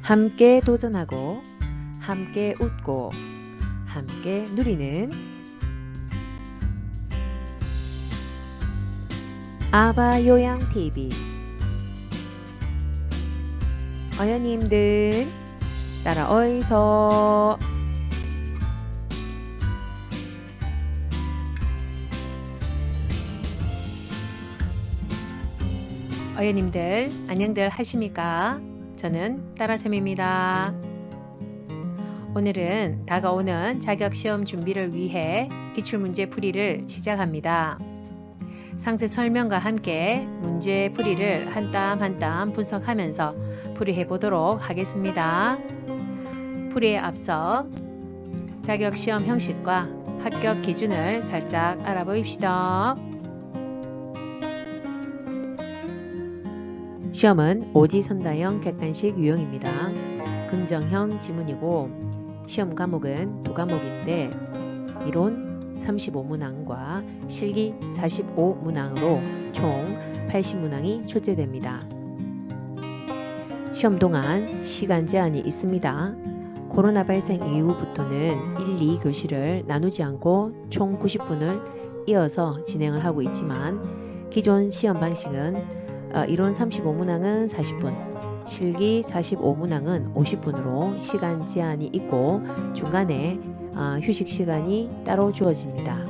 함께 도전하고 함께 웃고 함께 누리는 아바요양TV. 어여님들 따라 어이소. 어여님들 안녕들 하십니까? 저는 따라쌤입니다. 오늘은 다가오는 자격시험 준비를 위해 기출문제풀이를 시작합니다. 상세 설명과 함께 문제풀이를 한 땀 한 땀 분석하면서 풀이해 보도록 하겠습니다. 풀이에 앞서 자격시험 형식과 합격 기준을 살짝 알아보입시다. 시험은 오지선다형 객관식 유형입니다. 긍정형 지문이고 시험 과목은 두 과목인데 이론 35문항과 실기 45문항으로 총 80문항이 출제됩니다. 시험 동안 시간 제한이 있습니다. 코로나 발생 이후부터는 1, 2교시를 나누지 않고 총 90분을 이어서 진행을 하고 있지만 기존 시험 방식은 이론 35문항은 40분, 실기 45문항은 50분으로 시간 제한이 있고 중간에 휴식 시간이 따로 주어집니다.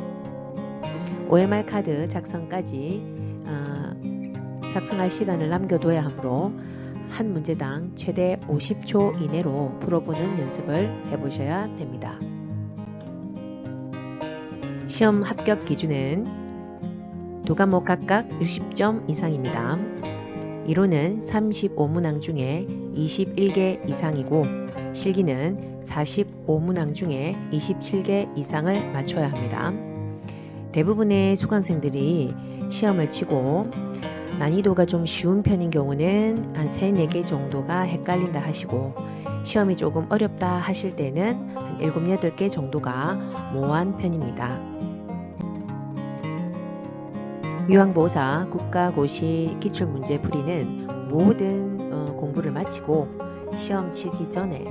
OMR 카드 작성까지 작성할 시간을 남겨둬야 하므로 한 문제당 최대 50초 이내로 풀어보는 연습을 해보셔야 됩니다. 시험 합격 기준은 두 과목 각각 60점 이상입니다. 이론은 35문항 중에 21개 이상이고 실기는 45문항 중에 27개 이상을 맞춰야 합니다. 대부분의 수강생들이 시험을 치고 난이도가 좀 쉬운 편인 경우는 한 3, 4개 정도가 헷갈린다 하시고 시험이 조금 어렵다 하실 때는 한 7, 8개 정도가 모호한 편입니다. 유황보사 국가고시 기출문제풀이는 모든 공부를 마치고 시험 치기 전에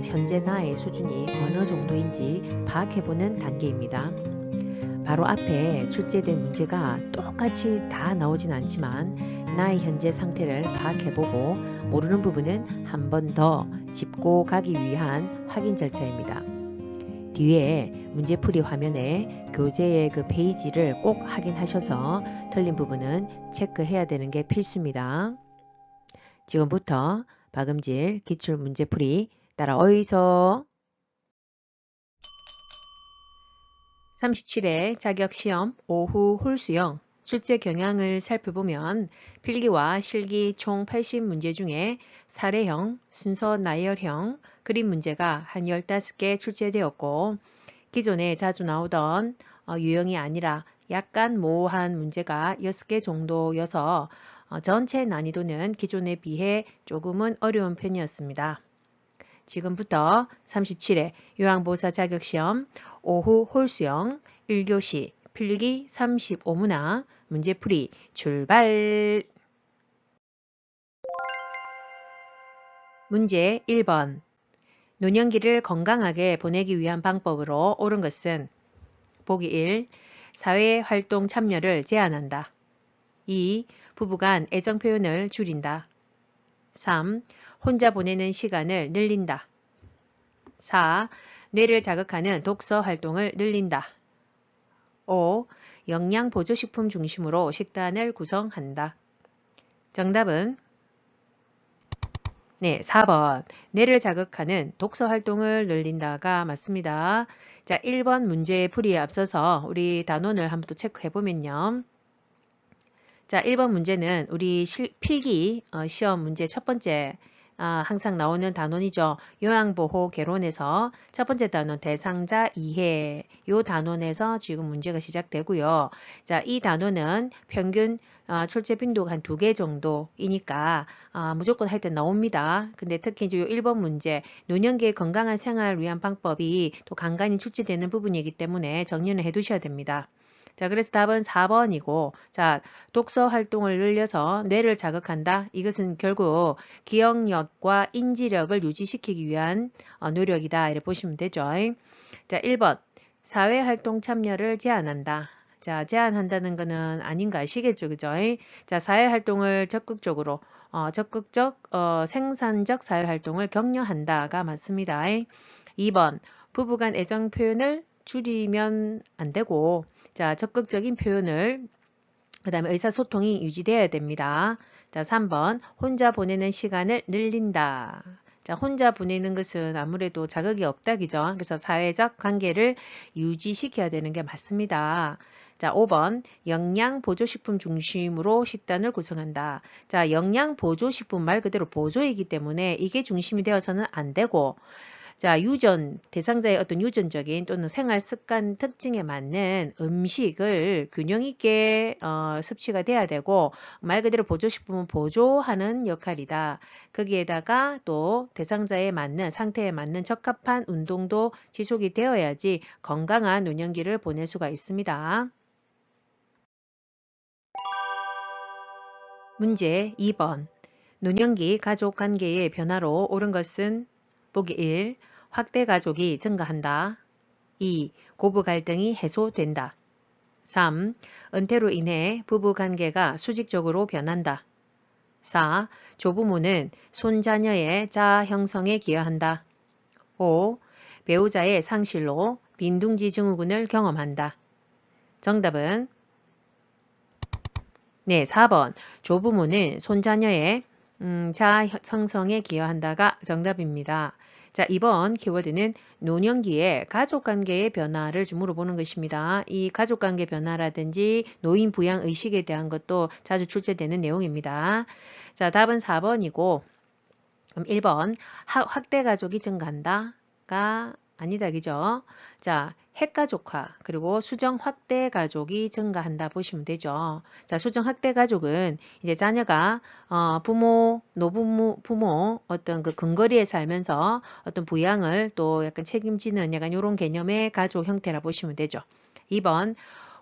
현재 나의 수준이 어느 정도인지 파악해보는 단계입니다. 바로 앞에 출제된 문제가 똑같이 다 나오진 않지만 나의 현재 상태를 파악해보고 모르는 부분은 한 번 더 짚고 가기 위한 확인 절차입니다. 뒤에 문제풀이 화면에 교재의 그 페이지를 꼭 확인하셔서 틀린 부분은 체크해야 되는 게 필수입니다. 지금부터 박음질 기출 문제풀이 따라 어이소. 37회 자격시험 오후 홀수형 출제 경향을 살펴보면 필기와 실기 총 80문제 중에 사례형, 순서 나열형, 그림 문제가 한 15개 출제되었고 기존에 자주 나오던 유형이 아니라 약간 모호한 문제가 6개 정도여서 전체 난이도는 기존에 비해 조금은 어려운 편이었습니다. 지금부터 37회 요양보사 자격시험 오후 홀수형 1교시 필기 35문항 문제풀이 출발! 문제 1번. 노년기를 건강하게 보내기 위한 방법으로 옳은 것은 보기 1. 사회활동 참여를 제한한다. 2. 부부간 애정 표현을 줄인다. 3. 혼자 보내는 시간을 늘린다. 4. 뇌를 자극하는 독서 활동을 늘린다. 5. 영양보조식품 중심으로 식단을 구성한다. 정답은 4번. 뇌를 자극하는 독서 활동을 늘린다가 맞습니다. 자, 1번 문제의 풀이에 앞서서 우리 단원을 한번 또 체크해 보면요. 자, 1번 문제는 우리 필기 시험 문제 첫 번째 항상 나오는 단원이죠. 요양보호 개론에서 첫 번째 단원 대상자 이해 요 단원에서 지금 문제가 시작되고요. 자, 이 단원은 평균 출제 빈도가 한 2개 정도이니까 무조건 할 때 나옵니다. 근데 특히 이제 요 1번 문제 노년기의 건강한 생활을 위한 방법이 또 간간히 출제되는 부분이기 때문에 정리를 해 두셔야 됩니다. 자, 그래서 답은 4번이고, 자, 독서 활동을 늘려서 뇌를 자극한다. 이것은 결국 기억력과 인지력을 유지시키기 위한 노력이다. 이렇게 보시면 되죠. 자, 1번. 사회활동 참여를 제한한다. 자, 제한한다는 거는 아닌가 아시겠죠? 그죠? 자, 사회활동을 적극적으로, 생산적 사회활동을 격려한다가 맞습니다. 2번. 부부간 애정 표현을 줄이면 안 되고, 자, 적극적인 표현을, 그 다음에 의사소통이 유지되어야 됩니다. 자, 3번. 혼자 보내는 시간을 늘린다. 자, 혼자 보내는 것은 아무래도 자극이 없다, 그죠? 그래서 사회적 관계를 유지시켜야 되는 게 맞습니다. 자, 5번. 영양보조식품 중심으로 식단을 구성한다. 자, 영양보조식품 말 그대로 보조이기 때문에 이게 중심이 되어서는 안 되고, 자, 대상자의 어떤 유전적인 또는 생활 습관 특징에 맞는 음식을 균형 있게 섭취가 돼야 되고, 말 그대로 보조식품은 보조하는 역할이다. 거기에다가 또 대상자에 맞는, 상태에 맞는 적합한 운동도 지속이 되어야지 건강한 노년기를 보낼 수가 있습니다. 문제 2번. 노년기 가족 관계의 변화로 옳은 것은 보기 1. 확대 가족이 증가한다. 2. 고부 갈등이 해소된다. 3. 은퇴로 인해 부부 관계가 수직적으로 변한다. 4. 조부모는 손자녀의 자아 형성에 기여한다. 5. 배우자의 상실로 빈둥지 증후군을 경험한다. 정답은 네, 4번. 조부모는 손자녀의 자아 형성에 기여한다가 정답입니다. 자, 이번 키워드는 노년기에 가족관계의 변화를 좀 물어보는 것입니다. 이 가족관계 변화라든지 노인 부양 의식에 대한 것도 자주 출제되는 내용입니다. 자, 답은 4번이고, 그럼 1번 확대 가족이 증가한다가 아니다, 그죠? 자, 핵가족화 그리고 수정 확대 가족이 증가한다 보시면 되죠. 자, 수정 확대 가족은 이제 자녀가 부모, 노부모, 부모 어떤 그 근거리에 살면서 어떤 부양을 또 약간 책임지는 약간 이런 개념의 가족 형태라 보시면 되죠. 2번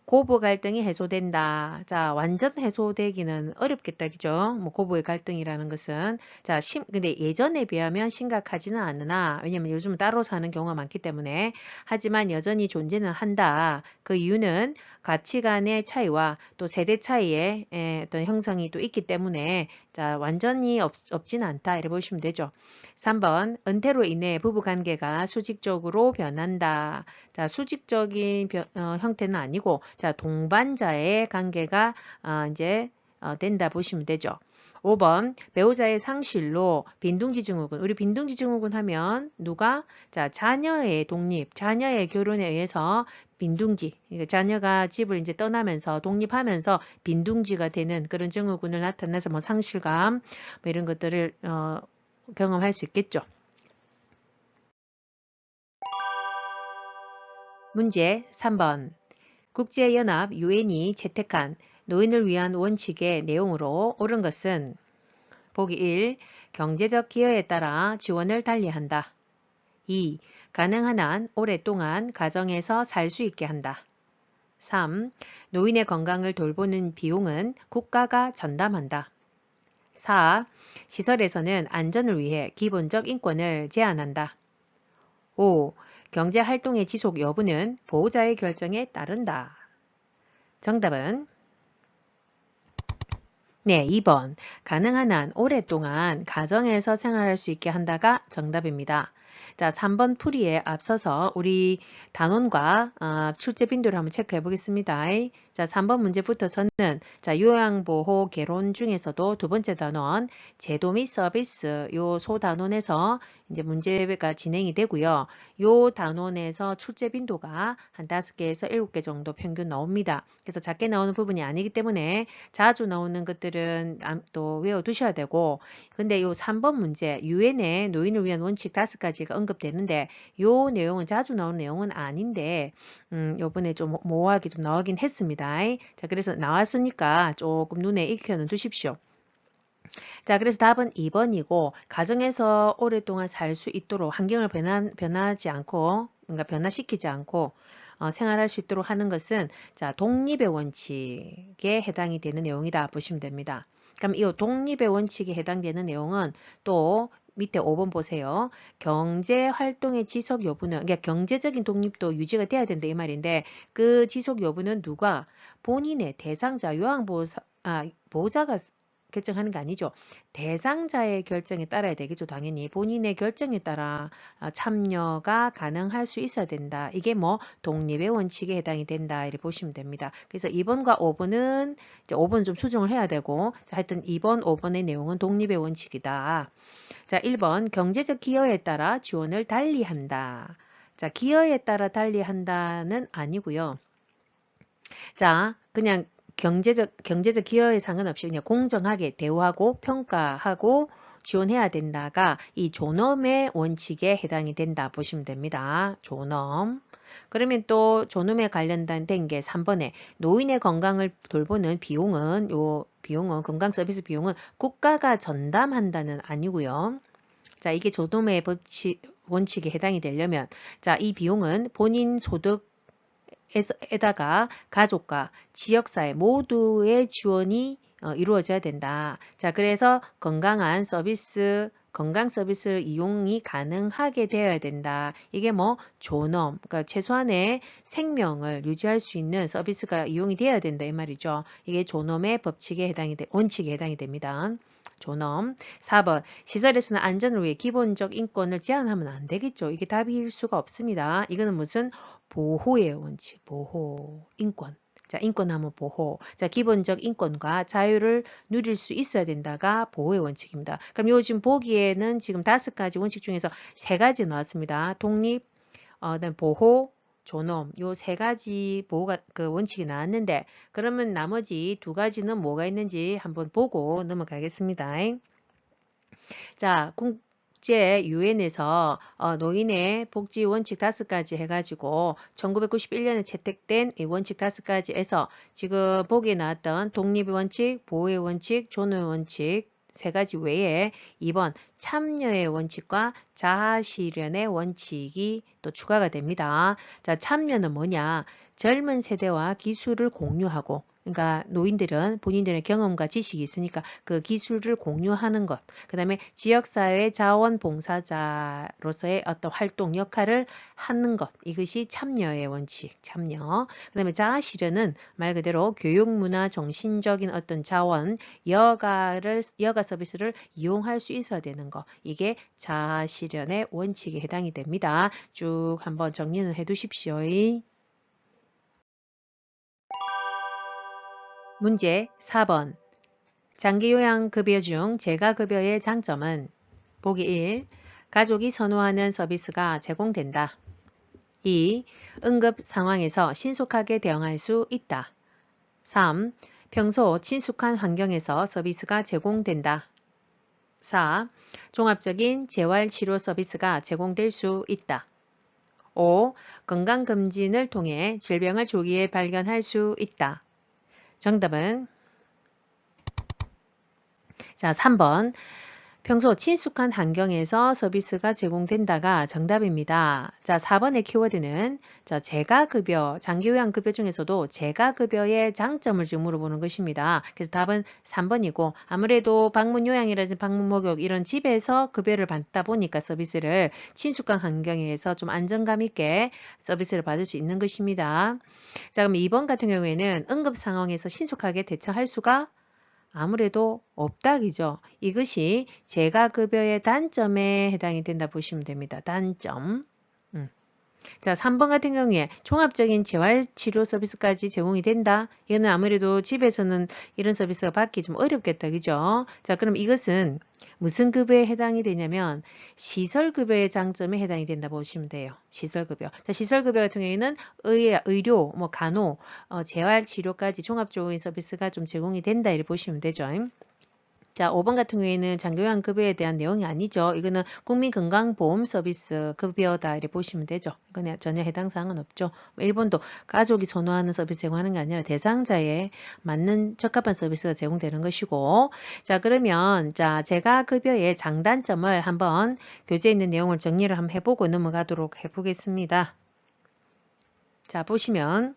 고부 갈등이 해소된다. 자, 완전 해소되기는 어렵겠다. 그죠? 뭐 고부의 갈등이라는 것은. 자, 근데 예전에 비하면 심각하지는 않으나, 왜냐면 요즘은 따로 사는 경우가 많기 때문에. 하지만 여전히 존재는 한다. 그 이유는 가치관의 차이와 또 세대 차이의 어떤 형성이 또 있기 때문에, 자, 완전히 없지는 않다. 이렇게 보시면 되죠. 3번, 은퇴로 인해 부부 관계가 수직적으로 변한다. 자, 수직적인 형태는 아니고, 자, 동반자의 관계가 이제 된다 보시면 되죠. 5번 배우자의 상실로 빈둥지 증후군. 우리 빈둥지 증후군 하면 누가? 자, 자녀의 독립, 자녀의 결혼에 의해서 빈둥지. 그러니까 자녀가 집을 이제 떠나면서 독립하면서 빈둥지가 되는 그런 증후군을 나타내서 뭐 상실감 뭐 이런 것들을 경험할 수 있겠죠. 문제 3번. 국제연합 유엔이 채택한 노인을 위한 원칙의 내용으로 옳은 것은 보기 1. 경제적 기여에 따라 지원을 달리한다. 2. 가능한 한 오랫동안 가정에서 살 수 있게 한다. 3. 노인의 건강을 돌보는 비용은 국가가 전담한다. 4. 시설에서는 안전을 위해 기본적 인권을 제한한다. 5. 경제 활동의 지속 여부는 보호자의 결정에 따른다. 정답은 네, 2번. 가능한 한 오랫동안 가정에서 생활할 수 있게 한다가 정답입니다. 자, 3번 풀이에 앞서서 우리 단원과 출제 빈도를 한번 체크해 보겠습니다. 자, 3번 문제부터서는 자, 요양보호 개론 중에서도 두 번째 단원 제도 및 서비스 요 소단원에서 이제 문제가 진행이 되고요. 요 단원에서 출제 빈도가 한 5개에서 7개 정도 평균 나옵니다. 그래서 작게 나오는 부분이 아니기 때문에 자주 나오는 것들은 또 외워두셔야 되고, 근데 요 3번 문제 유엔의 노인을 위한 원칙 5가지가 언급되는데 요 내용은 자주 나오는 내용은 아닌데 요번에 좀 모호하게 좀 나오긴 했습니다. 자, 그래서 나왔으니까 조금 눈에 익혀는 두십시오. 자, 그래서 답은 2번이고 가정에서 오랫동안 살 수 있도록 환경을 변하지 않고, 그러니까 변화시키지 않고 생활할 수 있도록 하는 것은 자, 독립의 원칙에 해당이 되는 내용이다 보시면 됩니다. 그럼 이 독립의 원칙에 해당되는 내용은 또 밑에 5번 보세요. 경제 활동의 지속 여부는 그러니까 경제적인 독립도 유지가 돼야 된다 이 말인데 그 지속 여부는 누가 본인의 대상자 요양보호사 보호자가 결정하는 게 아니죠. 대상자의 결정에 따라야 되겠죠. 당연히 본인의 결정에 따라 참여가 가능할 수 있어야 된다. 이게 뭐 독립의 원칙에 해당이 된다. 이렇게 보시면 됩니다. 그래서 2번과 5번은 이제 5번 좀 수정을 해야 되고 자, 하여튼 2번, 5번의 내용은 독립의 원칙이다. 자, 1번 경제적 기여에 따라 지원을 달리한다. 자, 기여에 따라 달리한다는 아니고요. 자, 그냥 경제적 기여에 상관없이 그냥 공정하게 대우하고 평가하고 지원해야 된다가 이 존엄의 원칙에 해당이 된다 보시면 됩니다. 존엄. 그러면 또 존엄에 관련된 게 3번에 노인의 건강을 돌보는 비용은 건강 서비스 비용은 국가가 전담한다는 아니고요. 자, 이게 존엄의 원칙에 해당이 되려면 자, 이 비용은 본인 소득 에다가 가족과 지역사회 모두의 지원이 이루어져야 된다. 자, 그래서 건강 서비스를 이용이 가능하게 되어야 된다. 이게 뭐 존엄, 그러니까 최소한의 생명을 유지할 수 있는 서비스가 이용이 되어야 된다 이 말이죠. 이게 존엄의 원칙에 해당이 됩니다. 존엄. 4번 시설에서는 안전을 위해 기본적 인권을 제한하면 안 되겠죠. 이게 답일 수가 없습니다. 이거는 무슨 보호의 원칙, 보호, 인권. 자, 인권하면 보호. 자, 기본적 인권과 자유를 누릴 수 있어야 된다가 보호의 원칙입니다. 그럼 요즘 보기에는 지금 5가지 원칙 중에서 3가지 나왔습니다. 독립, 그다음 보호, 존엄 요 3가지 보호가 그 원칙이 나왔는데 그러면 나머지 2가지는 뭐가 있는지 한번 보고 넘어가겠습니다. 자, 국제 유엔에서 노인의 복지 원칙 5가지 해가지고 1991년에 채택된 이 원칙 5가지에서 지금 보기에 나왔던 독립의 원칙, 보호의 원칙, 존엄의 원칙 3가지 외에 2번 참여의 원칙과 자아실현의 원칙이 또 추가가 됩니다. 자, 참여는 뭐냐? 젊은 세대와 기술을 공유하고 그러니까 노인들은 본인들의 경험과 지식이 있으니까 그 기술을 공유하는 것. 그 다음에 지역사회 자원봉사자로서의 어떤 활동 역할을 하는 것. 이것이 참여의 원칙, 참여. 그 다음에 자아실현은 말 그대로 교육문화 정신적인 어떤 자원, 여가 서비스를 이용할 수 있어야 되는 것. 이게 자아실현의 원칙에 해당이 됩니다. 쭉 한번 정리는 해 두십시오. 문제 4번 장기요양급여 중 재가급여의 장점은 보기 1. 가족이 선호하는 서비스가 제공된다. 2. 응급 상황에서 신속하게 대응할 수 있다. 3. 평소 친숙한 환경에서 서비스가 제공된다. 4. 종합적인 재활치료 서비스가 제공될 수 있다. 5. 건강검진을 통해 질병을 조기에 발견할 수 있다. 정답은 자, 3번. 평소 친숙한 환경에서 서비스가 제공된다가 정답입니다. 자, 4번의 키워드는 재가급여, 장기요양급여 중에서도 재가급여의 장점을 지금 물어보는 것입니다. 그래서 답은 3번이고 아무래도 방문요양이라든지 방문목욕 이런 집에서 급여를 받다 보니까 서비스를 친숙한 환경에서 좀 안정감 있게 서비스를 받을 수 있는 것입니다. 자, 그럼 2번 같은 경우에는 응급 상황에서 신속하게 대처할 수가 아무래도 없다 그죠? 이것이 재가급여의 단점에 해당이 된다 보시면 됩니다. 단점. 자, 3번 같은 경우에 종합적인 재활치료 서비스까지 제공이 된다. 이거는 아무래도 집에서는 이런 서비스가 받기 좀 어렵겠다. 그죠? 자, 그럼 이것은 무슨 급여에 해당이 되냐면 시설급여의 장점에 해당이 된다 보시면 돼요. 시설급여. 자, 시설급여 같은 경우에는 의료, 뭐 간호, 재활치료까지 종합적인 서비스가 좀 제공이 된다. 이렇게 보시면 되죠. 자, 5번 같은 경우에는 장기요양급여에 대한 내용이 아니죠. 이거는 국민건강보험 서비스 급여다 이렇게 보시면 되죠. 이거는 전혀 해당 사항은 없죠. 1번도 가족이 선호하는 서비스 제공하는 게 아니라 대상자에 맞는 적합한 서비스가 제공되는 것이고 자, 그러면 제가 급여의 장단점을 한번 교재에 있는 내용을 정리를 한번 해보고 넘어가도록 해보겠습니다. 자, 보시면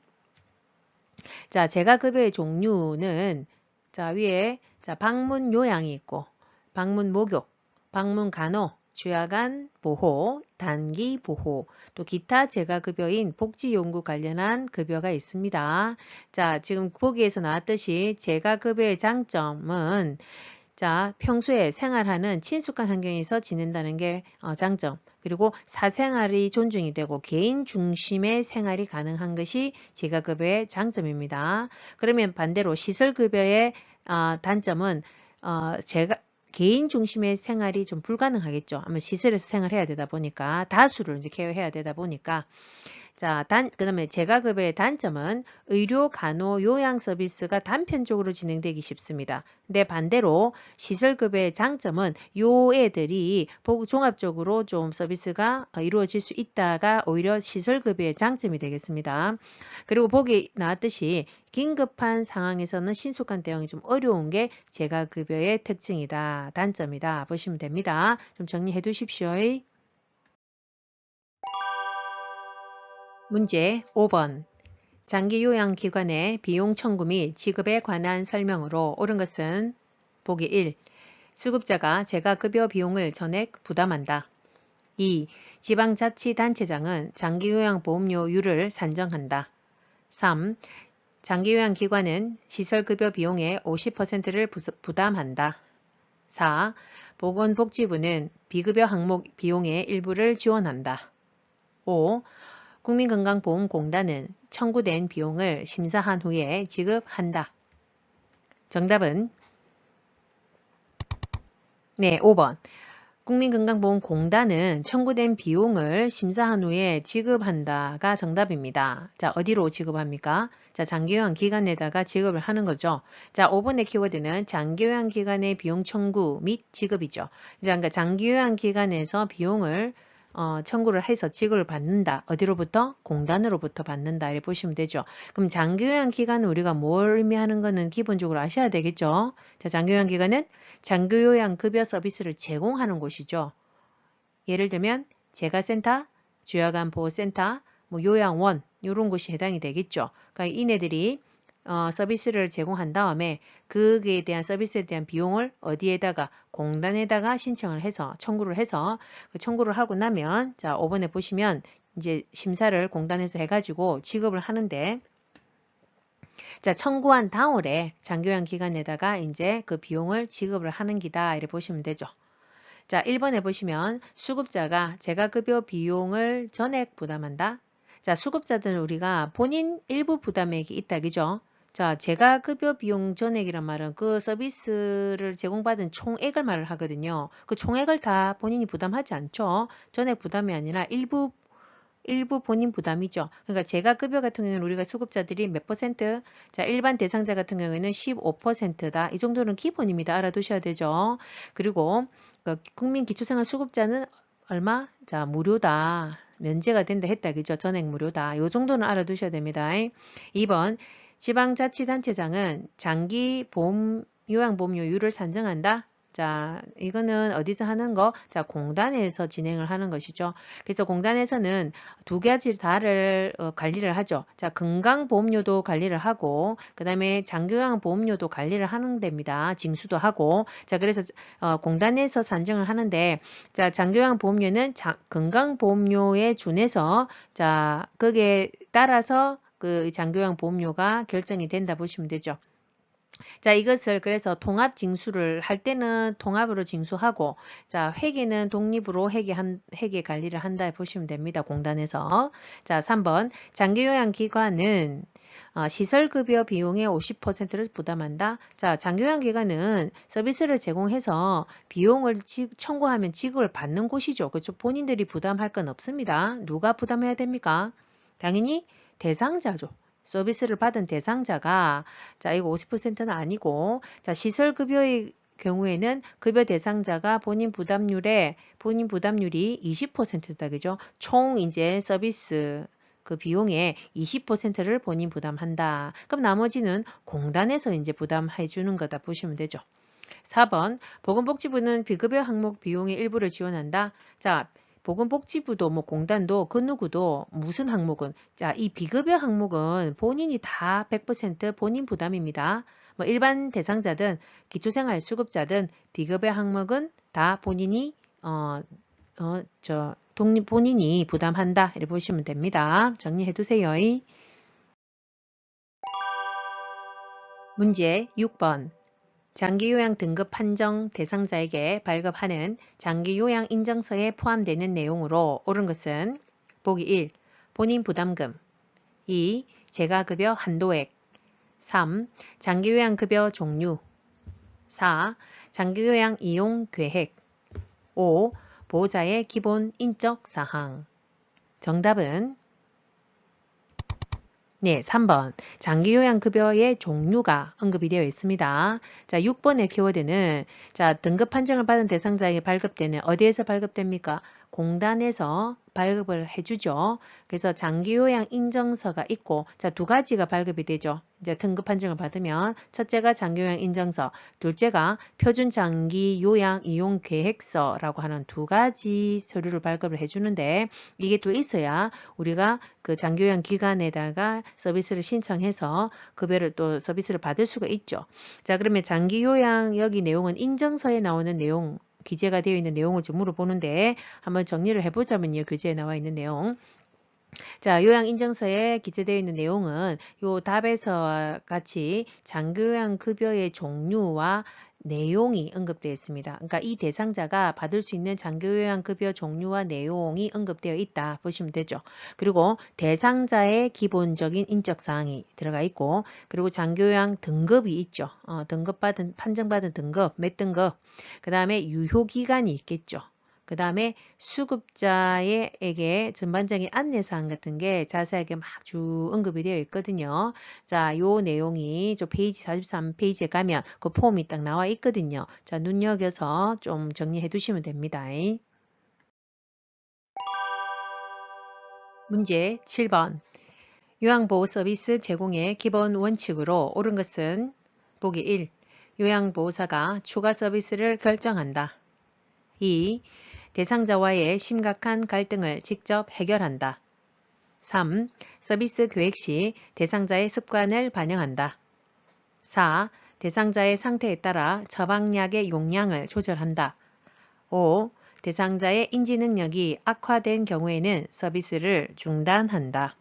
자, 재가급여의 종류는 자, 위에 자, 방문 요양이 있고 방문 목욕, 방문 간호, 주야간 보호, 단기 보호, 또 기타 재가급여인 복지연구 관련한 급여가 있습니다. 자, 지금 보기에서 나왔듯이 재가급여의 장점은 자, 평소에 생활하는 친숙한 환경에서 지낸다는 게 장점. 그리고 사생활이 존중이 되고 개인 중심의 생활이 가능한 것이 재가급여의 장점입니다. 그러면 반대로 시설급여의 단점은 제가 개인 중심의 생활이 좀 불가능하겠죠. 아마 시설에서 생활해야 되다 보니까 다수를 이제 케어해야 되다 보니까 자, 그다음에 재가급여의 단점은 의료, 간호, 요양 서비스가 단편적으로 진행되기 쉽습니다. 근데 반대로 시설급여의 장점은 요 애들이 종합적으로 좀 서비스가 이루어질 수 있다가 오히려 시설급여의 장점이 되겠습니다. 그리고 보기 나왔듯이 긴급한 상황에서는 신속한 대응이 좀 어려운 게 재가급여의 특징이다. 단점이다. 보시면 됩니다. 좀 정리해 두십시오. 문제 5번. 장기요양기관의 비용 청구 및 지급에 관한 설명으로 옳은 것은 보기 1. 수급자가 재가급여 비용을 전액 부담한다. 2. 지방자치단체장은 장기요양보험료율을 산정한다. 3. 장기요양기관은 시설급여 비용의 50%를 부담한다. 4. 보건복지부는 비급여 항목 비용의 일부를 지원한다. 5. 국민건강보험공단은 청구된 비용을 심사한 후에 지급한다. 정답은 네, 5번. 국민건강보험공단은 청구된 비용을 심사한 후에 지급한다가 정답입니다. 자, 어디로 지급합니까? 자, 장기요양기관에다가 지급을 하는 거죠. 자, 5번의 키워드는 장기요양기관의 비용 청구 및 지급이죠. 자, 그러니까 장기요양기관에서 비용을 청구를 해서 지급을 받는다. 어디로부터? 공단으로부터 받는다. 이렇게 보시면 되죠. 그럼 장기요양기관은 우리가 뭘 의미하는 거는 기본적으로 아셔야 되겠죠. 자, 장기요양기관은 장기요양급여 서비스를 제공하는 곳이죠. 예를 들면 재가센터, 주야간보호센터, 뭐 요양원 이런 곳이 해당이 되겠죠. 그러니까 이네들이 서비스를 제공한 다음에 그에 대한 서비스에 대한 비용을 어디에다가 공단에다가 신청을 해서 청구를 해서 그 청구를 하고 나면 자 5번에 보시면 이제 심사를 공단에서 해가지고 지급을 하는데 자 청구한 당월에 장기요양기관에다가 이제 그 비용을 지급을 하는 기다 이렇게 보시면 되죠. 자 1번에 보시면 수급자가 재가급여 비용을 전액 부담한다. 자 수급자들은 우리가 본인 일부 부담액이 있다 그죠? 자, 재가급여 비용 전액이란 말은 그 서비스를 제공받은 총액을 말을 하거든요. 그 총액을 다 본인이 부담하지 않죠. 전액 부담이 아니라 일부 본인 부담이죠. 그러니까 재가급여 같은 경우는 우리가 수급자들이 몇 퍼센트? 자, 일반 대상자 같은 경우에는 15%다. 이 정도는 기본입니다. 알아두셔야 되죠. 그리고 국민기초생활 수급자는 얼마? 자, 무료다. 면제가 된다 했다. 그죠? 전액 무료다. 이 정도는 알아두셔야 됩니다. 2번. 지방자치단체장은 요양보험료율을 산정한다. 자, 이거는 어디서 하는 거? 자, 공단에서 진행을 하는 것이죠. 그래서 공단에서는 두 가지 다를 관리를 하죠. 자, 건강보험료도 관리를 하고, 그 다음에 장기요양보험료도 관리를 하는 데입니다. 징수도 하고. 자, 그래서 공단에서 산정을 하는데, 자, 장기요양보험료는 건강보험료에 준해서, 자, 거기에 따라서 그 장기요양보험료가 결정이 된다 보시면 되죠. 자, 이것을 그래서 통합 징수를 할 때는 통합으로 징수하고, 자, 회계는 독립으로 회계 관리를 한다 보시면 됩니다. 공단에서. 자, 3번. 장기요양기관은 시설급여 비용의 50%를 부담한다. 자, 장기요양기관은 서비스를 제공해서 비용을 청구하면 지급을 받는 곳이죠. 그렇죠? 본인들이 부담할 건 없습니다. 누가 부담해야 됩니까? 당연히 대상자죠. 서비스를 받은 대상자가 자 이거 50%는 아니고 자 시설급여의 경우에는 급여 대상자가 본인 부담률이 20%다 그죠? 총 이제 서비스 그 비용의 20%를 본인 부담한다. 그럼 나머지는 공단에서 이제 부담해 주는 거다 보시면 되죠. 4번 보건복지부는 비급여 항목 비용의 일부를 지원한다. 자 보건복지부도 뭐 공단도 그 누구도 무슨 항목은 자, 이 비급여 항목은 본인이 다 100% 본인 부담입니다. 뭐 일반 대상자든 기초생활수급자든 비급여 항목은 다 본인이 본인이 부담한다. 이렇게 보시면 됩니다. 정리해 두세요. 문제 6번. 장기요양 등급 판정 대상자에게 발급하는 장기요양 인정서에 포함되는 내용으로 옳은 것은 보기 1. 본인 부담금 2. 재가급여 한도액 3. 장기요양급여 종류 4. 장기요양 이용 계획 5. 보호자의 기본 인적 사항 정답은 네, 3번. 장기요양급여의 종류가 언급이 되어 있습니다. 자, 6번의 키워드는 자, 등급 판정을 받은 대상자에게 발급되는 어디에서 발급됩니까? 공단에서 발급을 해주죠. 그래서 장기요양 인정서가 있고 자, 두 가지가 발급이 되죠. 이제 등급 판정을 받으면 첫째가 장기요양 인정서, 둘째가 표준 장기요양 이용 계획서라고 하는 두 가지 서류를 발급을 해주는데 이게 또 있어야 우리가 그 장기요양 기관에다가 서비스를 신청해서 급여를 또 서비스를 받을 수가 있죠. 자, 그러면 장기요양 여기 내용은 인정서에 나오는 내용 기재가 되어 있는 내용을 좀 물어보는데 한번 정리를 해보자면요. 교재에 나와 있는 내용. 자, 요양인정서에 기재되어 있는 내용은 요 답에서 같이 장기요양급여의 종류와 내용이 언급되어 있습니다. 그러니까 이 대상자가 받을 수 있는 장기요양급여 종류와 내용이 언급되어 있다 보시면 되죠. 그리고 대상자의 기본적인 인적사항이 들어가 있고 그리고 장기요양 등급이 있죠. 등급받은 판정받은 등급, 몇 등급, 그 다음에 유효기간이 있겠죠. 그 다음에 수급자에게 전반적인 안내사항 같은 게 자세하게 막 쭉 언급이 되어 있거든요. 자, 요 내용이 저 페이지 43페이지에 가면 그 폼이 딱 나와 있거든요. 자, 눈여겨서 좀 정리해 두시면 됩니다. 문제 7번. 요양보호 서비스 제공의 기본 원칙으로 옳은 것은 보기 1. 요양보호사가 추가 서비스를 결정한다. 2. 대상자와의 심각한 갈등을 직접 해결한다. 3. 서비스 계획 시 대상자의 습관을 반영한다. 4. 대상자의 상태에 따라 처방약의 용량을 조절한다. 5. 대상자의 인지 능력이 악화된 경우에는 서비스를 중단한다.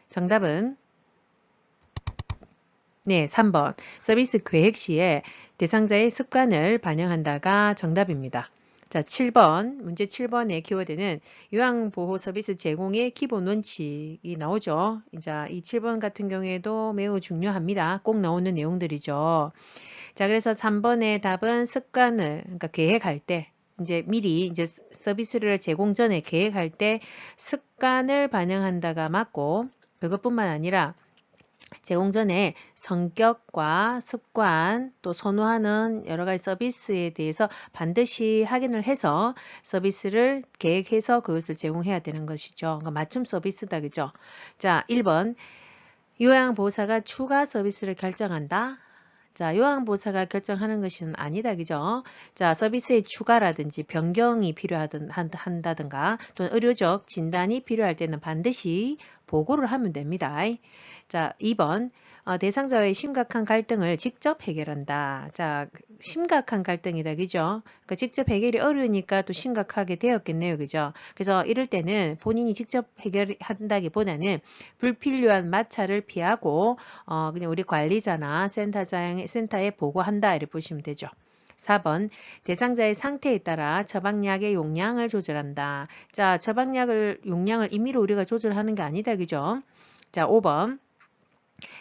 정답은 네, 3번. 서비스 계획 시에 대상자의 습관을 반영한다가 정답입니다. 자, 7번. 문제 7번의 키워드는 요양보호 서비스 제공의 기본 원칙이 나오죠. 이제 이 7번 같은 경우에도 매우 중요합니다. 꼭 나오는 내용들이죠. 자, 그래서 3번의 답은 습관을, 그러니까 계획할 때, 이제 미리 이제 서비스를 제공 전에 계획할 때 습관을 반영한다가 맞고, 그것뿐만 아니라 제공 전에 성격과 습관 또 선호하는 여러 가지 서비스에 대해서 반드시 확인을 해서 서비스를 계획해서 그것을 제공해야 되는 것이죠. 그러니까 맞춤 서비스다. 그죠? 자, 1번. 요양보호사가 추가 서비스를 결정한다. 자, 요양보호사가 결정하는 것은 아니다. 그죠? 자, 서비스의 추가라든지 변경이 한다든가 또는 의료적 진단이 필요할 때는 반드시 보고를 하면 됩니다. 자, 2번. 대상자와의 심각한 갈등을 직접 해결한다. 자, 심각한 갈등이다. 그죠? 그러니까 직접 해결이 어려우니까 또 심각하게 되었겠네요. 그죠? 그래서 이럴 때는 본인이 직접 해결한다기보다는 불필요한 마찰을 피하고 그냥 우리 관리자나 센터에 보고한다. 이렇게 보시면 되죠. 4번. 대상자의 상태에 따라 처방약의 용량을 조절한다. 자, 처방약을 용량을 임의로 우리가 조절하는 게 아니다. 그죠? 자, 5번.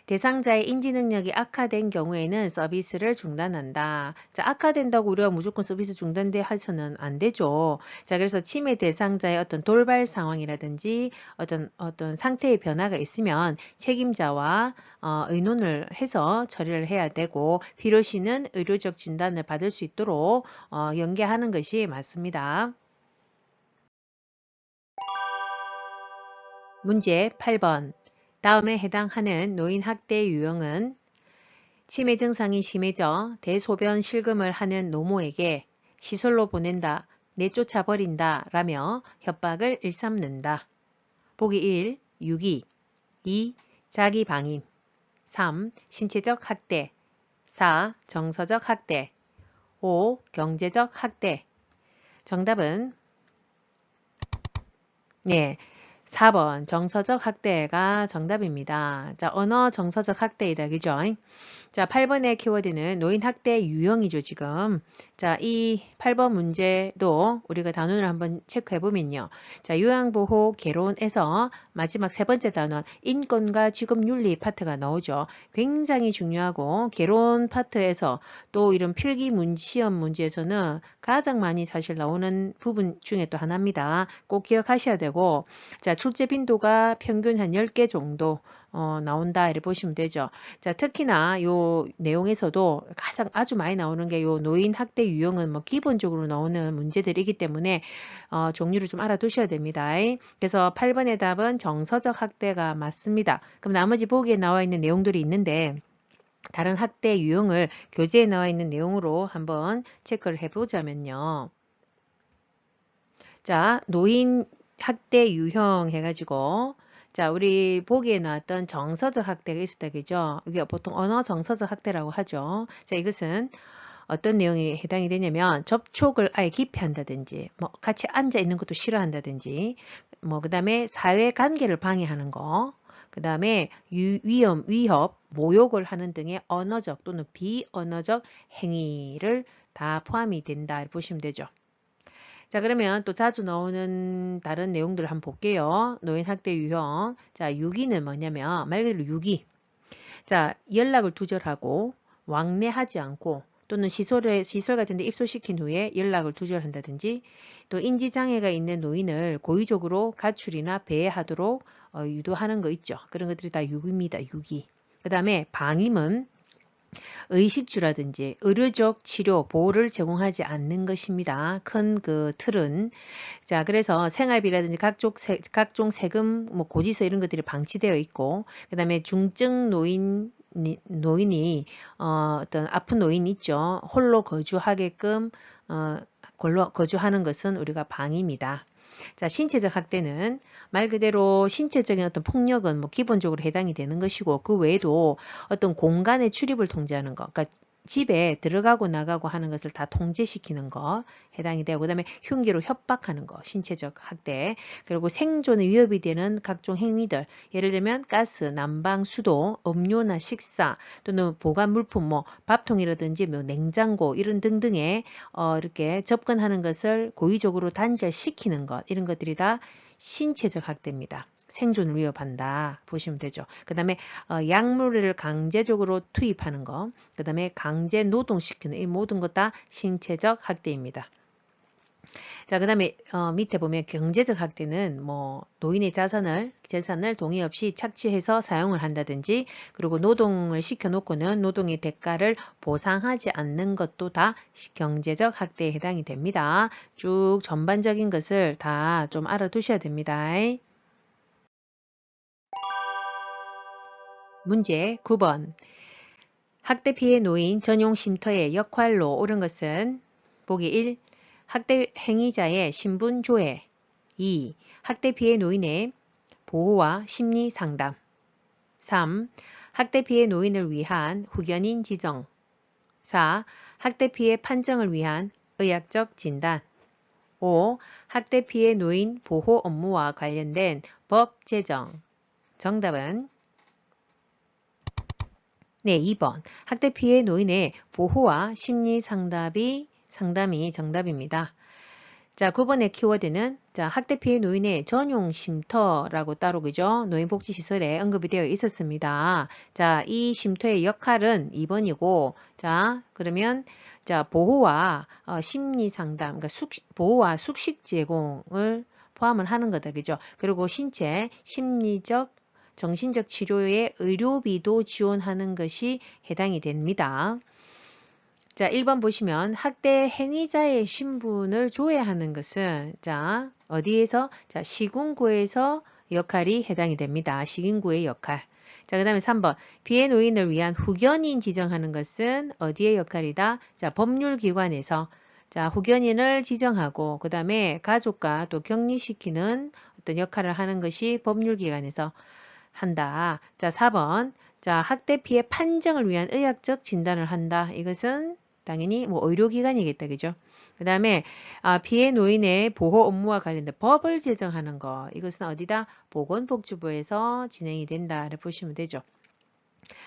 대상자의 인지 능력이 악화된 경우에는 서비스를 중단한다. 자, 악화된다고 우리가 무조건 서비스 중단돼 해서는 안 되죠. 자, 그래서 치매 대상자의 어떤 돌발 상황이라든지 어떤 상태의 변화가 있으면 책임자와 의논을 해서 처리를 해야 되고 필요시는 의료적 진단을 받을 수 있도록 연계하는 것이 맞습니다. 문제 8번. 다음에 해당하는 노인 학대 유형은 치매 증상이 심해져 대소변 실금을 하는 노모에게 시설로 보낸다. 내쫓아 버린다 라며 협박을 일삼는다. 보기 1. 유기 2. 자기 방임 3. 신체적 학대 4. 정서적 학대 5. 경제적 학대. 정답은 네, 4번 정서적 학대가 정답입니다. 자, 언어 정서적 학대이다. 그죠? 자, 8번의 키워드는 노인 학대 유형이죠, 지금. 자, 이 8번 문제도 우리가 단원을 한번 체크해 보면요. 자, 요양보호 개론에서 마지막 세 번째 단원 인권과 직업윤리 파트가 나오죠. 굉장히 중요하고 개론 파트에서 또 이런 필기 시험 문제에서는 가장 많이 사실 나오는 부분 중에 또 하나입니다. 꼭 기억하셔야 되고, 자, 출제 빈도가 평균 한 10개 정도 나온다 이렇게 보시면 되죠. 자, 특히나 요 내용에서도 가장 아주 많이 나오는 게 요 노인 학대 유형은 뭐 기본적으로 나오는 문제들이기 때문에 종류를 좀 알아두셔야 됩니다. 그래서 8번의 답은 정서적 학대가 맞습니다. 그럼 나머지 보기에 나와 있는 내용들이 있는데 다른 학대 유형을 교재에 나와 있는 내용으로 한번 체크를 해보자면요. 자, 노인 학대 유형 해가지고 자, 우리 보기에 나왔던 정서적 학대가 있었다, 그죠? 이게 보통 언어 정서적 학대라고 하죠. 자, 이것은 어떤 내용이 해당이 되냐면 접촉을 아예 기피한다든지 뭐 같이 앉아 있는 것도 싫어한다든지 뭐 그다음에 사회 관계를 방해하는 거 그다음에 위험, 위협, 모욕을 하는 등의 언어적 또는 비언어적 행위를 다 포함이 된다 이렇게 보시면 되죠. 자, 그러면 또 자주 나오는 다른 내용들을 한번 볼게요. 노인 학대 유형. 자, 유기는 뭐냐면 말 그대로 유기. 자, 연락을 두절하고 왕래하지 않고 또는 시설 같은 데 입소시킨 후에 연락을 두절한다든지 또 인지장애가 있는 노인을 고의적으로 가출이나 배회하도록 유도하는 거 있죠. 그런 것들이 다 유기입니다. 유기. 그 다음에 방임은 의식주라든지 의료적 치료, 보호를 제공하지 않는 것입니다. 큰 그 틀은. 자, 그래서 생활비라든지 각종 세금, 뭐 고지서 이런 것들이 방치되어 있고, 그 다음에 중증 노인이, 어떤 아픈 노인이 있죠. 홀로 거주하게끔, 거주하는 것은 우리가 방임이다. 자, 신체적 학대는 말 그대로 신체적인 어떤 폭력은 뭐 기본적으로 해당이 되는 것이고 그 외에도 어떤 공간의 출입을 통제하는 것, 그러니까 집에 들어가고 나가고 하는 것을 다 통제시키는 거 해당이 되고 그다음에 흉기로 협박하는 거 신체적 학대 그리고 생존에 위협이 되는 각종 행위들 예를 들면 가스, 난방, 수도, 음료나 식사 또는 보관 물품 뭐 밥통이라든지 뭐 냉장고 이런 등등의 이렇게 접근하는 것을 고의적으로 단절시키는 것 이런 것들이 다 신체적 학대입니다. 생존을 위협한다 보시면 되죠. 그 다음에 약물을 강제적으로 투입하는 거, 그 다음에 강제 노동시키는 이 모든 것 다 신체적 학대입니다. 자, 그 다음에 밑에 보면 경제적 학대는 뭐 노인의 재산을 동의 없이 착취해서 사용을 한다든지 그리고 노동을 시켜놓고는 노동의 대가를 보상하지 않는 것도 다 경제적 학대에 해당이 됩니다. 쭉 전반적인 것을 다 좀 알아두셔야 됩니다. 문제 9번. 학대 피해 노인 전용 쉼터의 역할로 옳은 것은 보기 1. 학대 행위자의 신분 조회 2. 학대 피해 노인의 보호와 심리 상담 3. 학대 피해 노인을 위한 후견인 지정 4. 학대 피해 판정을 위한 의학적 진단 5. 학대 피해 노인 보호 업무와 관련된 법 제정 정답은 네, 2번. 학대 피해 노인의 보호와 심리 상담이 정답입니다. 자, 9번의 키워드는 자, 학대 피해 노인의 전용 쉼터라고 따로 그죠? 노인복지시설에 언급이 되어 있었습니다. 자, 이 쉼터의 역할은 2번이고 자, 그러면 자, 보호와 심리 상담, 그러니까 보호와 숙식 제공을 포함을 하는 거다. 그죠? 그리고 신체, 심리적 정신적 치료에 의료비도 지원하는 것이 해당이 됩니다. 자, 1번 보시면 학대 행위자의 신분을 조회하는 것은 자, 어디에서? 자, 시군구에서 역할이 해당이 됩니다. 시군구의 역할. 자, 그 다음에 3번. 피해 노인을 위한 후견인 지정하는 것은 어디의 역할이다? 자, 법률기관에서 자, 후견인을 지정하고 그 다음에 가족과 또 격리시키는 어떤 역할을 하는 것이 법률기관에서 한다. 자, 4번. 자, 학대 피해 판정을 위한 의학적 진단을 한다. 이것은 당연히 뭐 의료기관이겠다. 그죠? 그 다음에 피해 노인의 보호 업무와 관련된 법을 제정하는 거. 이것은 어디다? 보건복지부에서 진행이 된다를 보시면 되죠.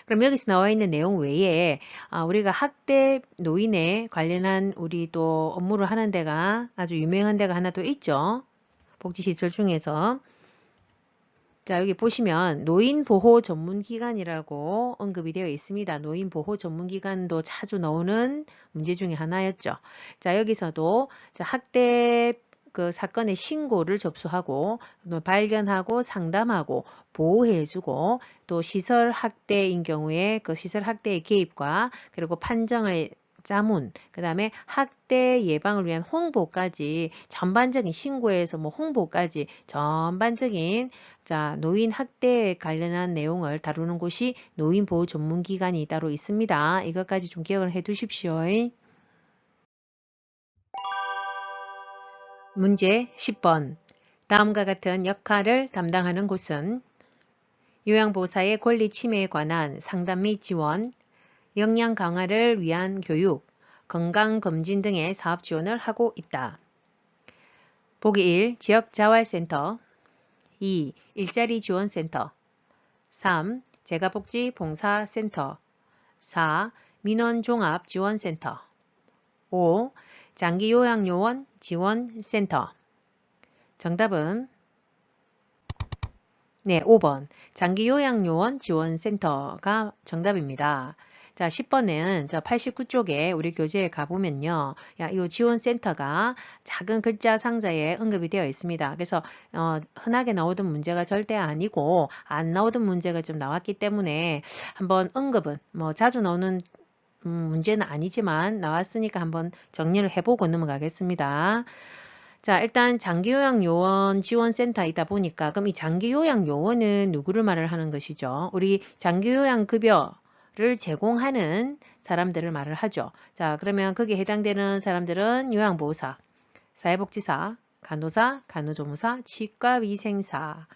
그럼 여기서 나와 있는 내용 외에 우리가 학대 노인에 관련한 우리 또 업무를 하는 데가 아주 유명한 데가 하나 또 있죠. 복지시설 중에서. 자, 여기 보시면 노인보호 전문기관이라고 언급이 되어 있습니다. 노인보호 전문기관도 자주 나오는 문제 중에 하나였죠. 자, 여기서도 학대 그 사건의 신고를 접수하고 발견하고 상담하고 보호해주고 또 시설 학대인 경우에 그 시설 학대의 개입과 그리고 판정을 자문, 그 다음에 학대 예방을 위한 홍보까지 전반적인 신고에서 뭐 홍보까지 전반적인 자, 노인 학대에 관련한 내용을 다루는 곳이 노인보호 전문기관이 따로 있습니다. 이것까지 좀 기억을 해 두십시오. 문제 10번. 다음과 같은 역할을 담당하는 곳은 요양보호사의 권리 침해에 관한 상담 및 지원, 역량 강화를 위한 교육, 건강검진 등의 사업 지원을 하고 있다. 보기 1. 지역자활센터 2. 일자리지원센터 3. 재가복지봉사센터 4. 민원종합지원센터 5. 장기요양요원 지원센터 정답은 네, 5번 장기요양요원 지원센터가 정답입니다. 자, 10번은 저 89쪽에 우리 교재에 가보면요. 이 지원센터가 작은 글자 상자에 언급이 되어 있습니다. 그래서 흔하게 나오던 문제가 절대 아니고 안 나오던 문제가 좀 나왔기 때문에 한번 언급은 뭐 자주 나오는 문제는 아니지만 나왔으니까 한번 정리를 해보고 넘어가겠습니다. 자, 일단 장기요양요원 지원센터이다 보니까 그럼 이 장기요양요원은 누구를 말을 하는 것이죠? 우리 장기요양급여를 제공하는 사람들을 말을 하죠. 자, 그러면 거기에 해당되는 사람들은 요양보호사, 사회복지사, 간호사, 간호조무사, 치과위생사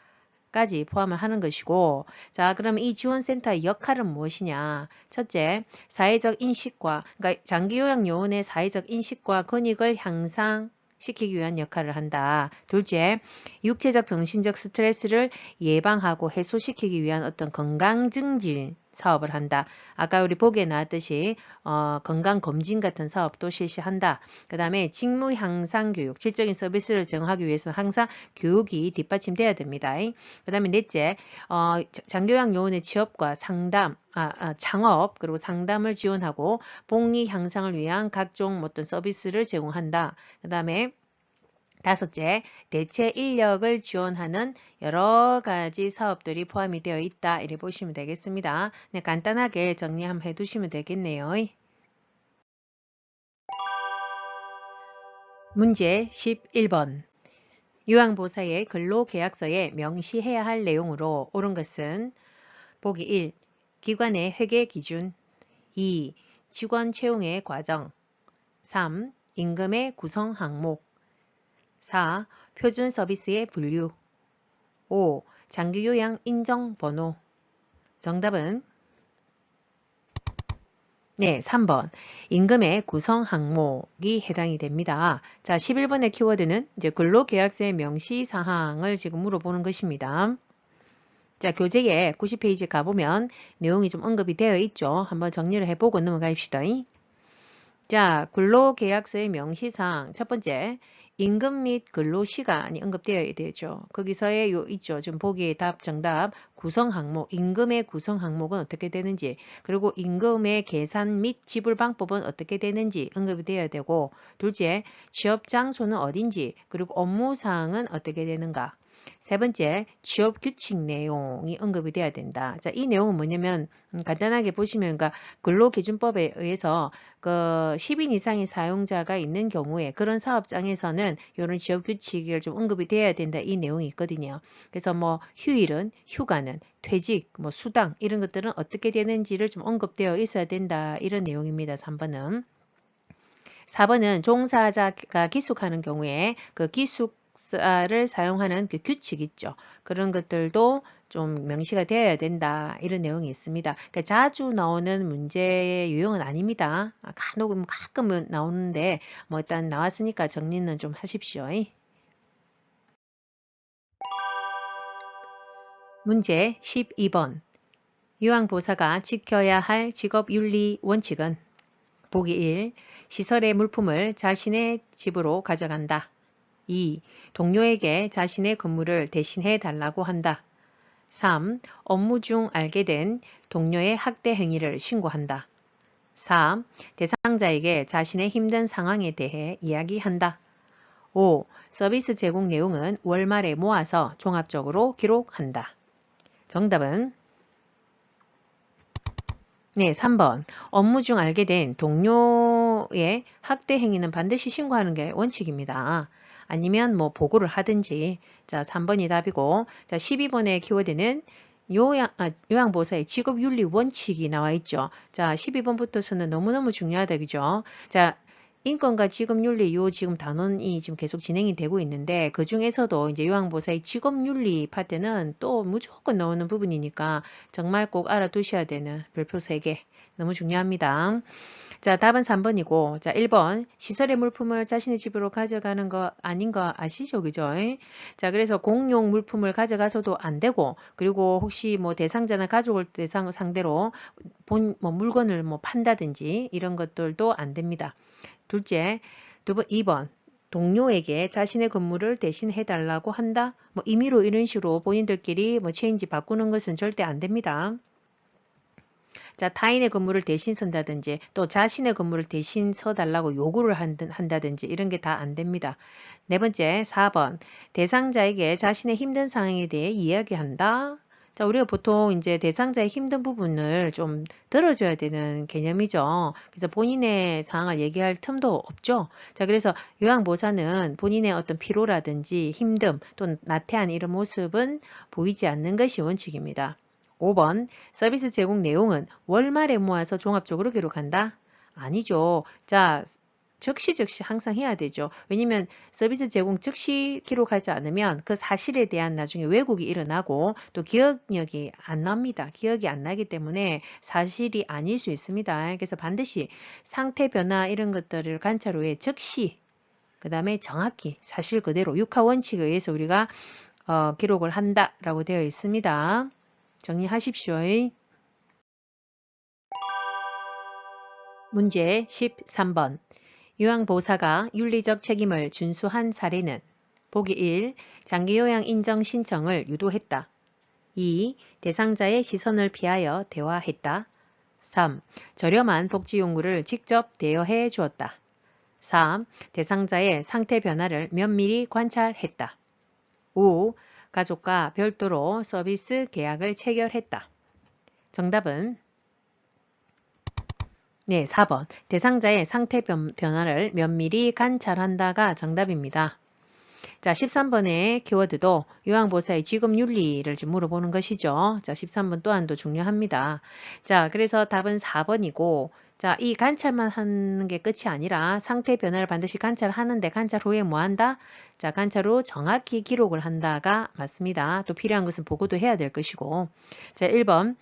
까지 포함을 하는 것이고 자 그럼 이 지원센터의 역할은 무엇이냐 첫째 사회적 인식과 그러니까 장기요양요원의 사회적 인식과 권익을 향상시키기 위한 역할을 한다. 둘째 육체적 정신적 스트레스를 예방하고 해소시키기 위한 어떤 건강증진 사업을 한다. 아까 우리 보기에 나왔듯이 건강검진 같은 사업도 실시한다. 그 다음에 직무 향상 교육, 질적인 서비스를 제공하기 위해서는 항상 교육이 뒷받침돼야 됩니다. 그 다음에 넷째, 장교양 요원의 취업과 상담, 창업 그리고 상담을 지원하고 복리 향상을 위한 각종 어떤 서비스를 제공한다. 그 다음에 다섯째, 대체 인력을 지원하는 여러 가지 사업들이 포함이 되어 있다. 이렇게 보시면 되겠습니다. 네, 간단하게 정리 한번 해두시면 되겠네요. 문제 11번. 요양보호사의 근로계약서에 명시해야 할 내용으로 옳은 것은 보기 1. 기관의 회계 기준 2. 직원 채용의 과정 3. 임금의 구성 항목 4. 표준 서비스의 분류 5. 장기요양 인정번호 정답은 네, 3번. 임금의 구성 항목이 해당이 됩니다. 자, 11번의 키워드는 이제 근로계약서의 명시사항을 지금 물어보는 것입니다. 자, 교재에 90페이지 가보면 내용이 좀 언급이 되어 있죠. 한번 정리를 해보고 넘어가십시다. 자, 근로계약서의 명시사항 첫 번째, 임금 및 근로시간이 언급되어야 되죠. 거기서의 있죠. 지금 보기에 답 정답 구성 항목, 임금의 구성 항목은 어떻게 되는지 그리고 임금의 계산 및 지불 방법은 어떻게 되는지 언급이 되어야 되고 둘째, 취업 장소는 어딘지 그리고 업무사항은 어떻게 되는가 세 번째, 취업 규칙 내용이 언급이 돼야 된다. 자, 이 내용은 뭐냐면 간단하게 보시면 그러니까 근로기준법에 의해서 그 10인 이상의 사용자가 있는 경우에 그런 사업장에서는 이런 취업 규칙을 좀 언급이 돼야 된다. 이 내용이 있거든요. 그래서 뭐 휴일은, 휴가는, 퇴직, 뭐 수당 이런 것들은 어떻게 되는지를 좀 언급되어 있어야 된다. 이런 내용입니다. 3번은. 4번은 종사자가 기숙하는 경우에 그 기숙사를 사용하는 그 규칙 있죠. 그런 것들도 좀 명시가 되어야 된다. 이런 내용이 있습니다. 그러니까 자주 나오는 문제의 유형은 아닙니다. 간혹 가끔은 나오는데 뭐 일단 나왔으니까 정리는 좀 하십시오. 문제 12번. 요양보사가 지켜야 할 직업윤리 원칙은 보기 1. 시설의 물품을 자신의 집으로 가져간다. 2. 동료에게 자신의 근무를 대신해 달라고 한다. 3. 업무 중 알게 된 동료의 학대 행위를 신고한다. 4. 대상자에게 자신의 힘든 상황에 대해 이야기한다. 5. 서비스 제공 내용은 월말에 모아서 종합적으로 기록한다. 정답은 네, 3번. 업무 중 알게 된 동료의 학대 행위는 반드시 신고하는 게 원칙입니다. 아니면 뭐 보고를 하든지. 자, 3번이 답이고. 자, 12번의 키워드는 요양보호사의 직업윤리 원칙이 나와 있죠. 자, 12번부터서는 너무너무 중요하다, 그죠? 자, 인권과 직업윤리 요 지금 단원이 지금 계속 진행이 되고 있는데 그 중에서도 이제 요양보호사의 직업윤리 파트는 또 무조건 나오는 부분이니까 정말 꼭 알아두셔야 되는 별표 3개 너무 중요합니다. 자, 답은 3번이고, 자, 1번. 시설의 물품을 자신의 집으로 가져가는 거 아닌 거 아시죠? 그죠? 자, 그래서 공용 물품을 가져가서도 안 되고, 그리고 혹시 뭐 대상자나 가족을 상대로 뭐 물건을 뭐 판다든지 이런 것들도 안 됩니다. 둘째, 2번. 동료에게 자신의 근무를 대신 해달라고 한다. 뭐 임의로 이런 식으로 본인들끼리 뭐 체인지 바꾸는 것은 절대 안 됩니다. 자, 타인의 근무를 대신 선다든지 또 자신의 근무를 대신 서달라고 요구를 한다든지 이런 게 다 안 됩니다. 네 번째, 4번. 대상자에게 자신의 힘든 상황에 대해 이야기한다. 자, 우리가 보통 이제 대상자의 힘든 부분을 좀 들어줘야 되는 개념이죠. 그래서 본인의 상황을 얘기할 틈도 없죠. 자, 그래서 요양보호사는 본인의 어떤 피로라든지 힘듦 또는 나태한 이런 모습은 보이지 않는 것이 원칙입니다. 5번. 서비스 제공 내용은 월말에 모아서 종합적으로 기록한다? 아니죠. 자, 즉시 항상 해야 되죠. 왜냐면 서비스 제공 즉시 기록하지 않으면 그 사실에 대한 나중에 왜곡이 일어나고 또 기억력이 안 납니다. 기억이 안 나기 때문에 사실이 아닐 수 있습니다. 그래서 반드시 상태 변화 이런 것들을 관찰 후에 즉시 그 다음에 정확히 사실 그대로 육하 원칙에 의해서 우리가 기록을 한다라고 되어 있습니다. 정리하십시오. 문제 13번. 요양보호사가 윤리적 책임을 준수한 사례는 보기 1. 장기요양 인정 신청을 유도했다. 2. 대상자의 시선을 피하여 대화했다. 3. 저렴한 복지 용구를 직접 대여해 주었다. 4. 대상자의 상태 변화를 면밀히 관찰했다. 5. 가족과 별도로 서비스 계약을 체결했다. 정답은 네, 4번. 대상자의 상태 변화를 면밀히 관찰한다가 정답입니다. 자, 13번의 키워드도 요양보호사의 직업윤리를 좀 물어보는 것이죠. 자, 13번 또한도 중요합니다. 자, 그래서 답은 4번이고, 자, 이 관찰만 하는 게 끝이 아니라 상태 변화를 반드시 관찰하는데 관찰 후에 뭐 한다? 자, 관찰 후 정확히 기록을 한다가 맞습니다. 또 필요한 것은 보고도 해야 될 것이고. 자, 1번.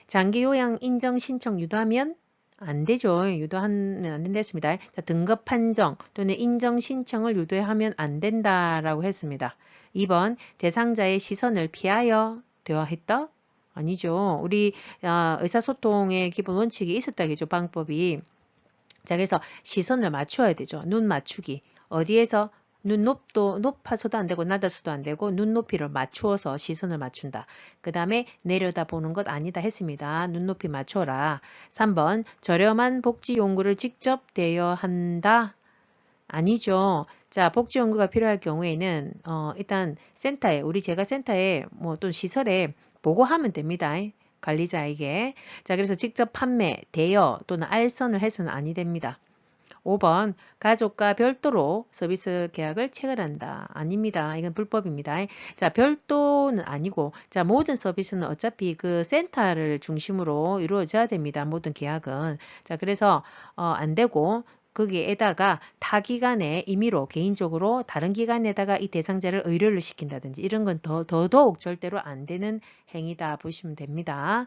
장기요양 인정 신청 유도하면 안 되죠. 유도하면 안 된다 했습니다. 자, 등급 판정 또는 인정 신청을 유도하면 안 된다라고 했습니다. 2번 대상자의 시선을 피하여 대화했다? 아니죠. 우리 의사소통의 기본 원칙이 있었다겠죠. 방법이. 자, 그래서 시선을 맞춰야 되죠. 눈 맞추기. 어디에서 높아서도 안 되고 낮아서도 안 되고 눈높이를 맞추어서 시선을 맞춘다. 그 다음에 내려다 보는 것 아니다 했습니다. 눈높이 맞춰라. 3번 저렴한 복지 용구를 직접 대여한다. 아니죠. 자, 복지 용구가 필요할 경우에는 일단 센터에 제가 센터에 뭐 또 시설에 보고하면 됩니다. 관리자에게. 자, 그래서 직접 판매, 대여 또는 알선을 해서는 아니 됩니다. 5번 가족과 별도로 서비스 계약을 체결한다. 아닙니다. 이건 불법입니다. 자, 별도는 아니고 자, 모든 서비스는 어차피 그 센터를 중심으로 이루어져야 됩니다. 모든 계약은. 자, 그래서 안 되고 거기에다가 타 기관에 임의로 개인적으로 다른 기관에다가 이 대상자를 의뢰를 시킨다든지 이런 건 더더욱 절대로 안 되는 행위다 보시면 됩니다.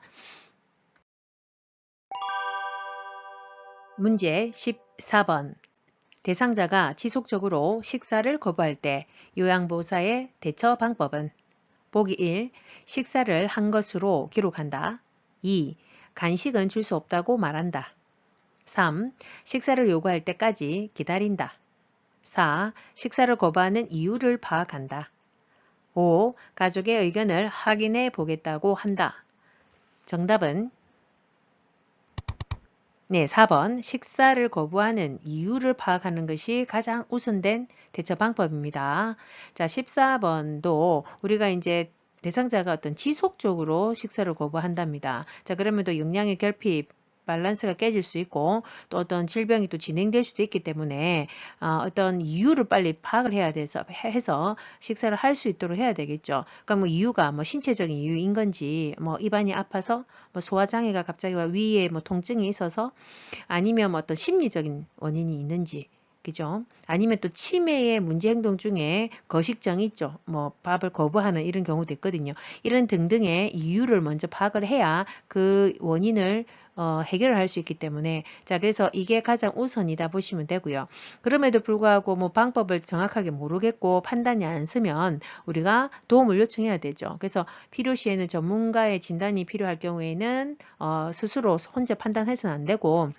문제 14번. 대상자가 지속적으로 식사를 거부할 때 요양보호사의 대처 방법은 보기 1. 식사를 한 것으로 기록한다. 2. 간식은 줄 수 없다고 말한다. 3. 식사를 요구할 때까지 기다린다. 4. 식사를 거부하는 이유를 파악한다. 5. 가족의 의견을 확인해 보겠다고 한다. 정답은 네, 4번. 식사를 거부하는 이유를 파악하는 것이 가장 우선된 대처 방법입니다. 자, 14번도 우리가 이제 대상자가 어떤 지속적으로 식사를 거부한답니다. 자, 그러면 또 영양의 결핍, 밸런스가 깨질 수 있고 또 어떤 질병이 또 진행될 수도 있기 때문에 어떤 이유를 빨리 파악을 해야 해서 식사를 할 수 있도록 해야 되겠죠. 그러니까 뭐 이유가 뭐 신체적인 이유인 건지 뭐 입안이 아파서 뭐 소화장애가 갑자기 위에 뭐 통증이 있어서 아니면 뭐 어떤 심리적인 원인이 있는지 그죠? 아니면 또 치매의 문제 행동 중에 거식증이 있죠. 뭐 밥을 거부하는 이런 경우도 있거든요. 이런 등등의 이유를 먼저 파악을 해야 그 원인을 해결을 할 수 있기 때문에 자 그래서 이게 가장 우선이다 보시면 되고요. 그럼에도 불구하고 뭐 방법을 정확하게 모르겠고 판단이 안 서면 우리가 도움을 요청해야 되죠. 그래서 필요시에는 전문가의 진단이 필요할 경우에는 스스로 혼자 판단해서는 안 되고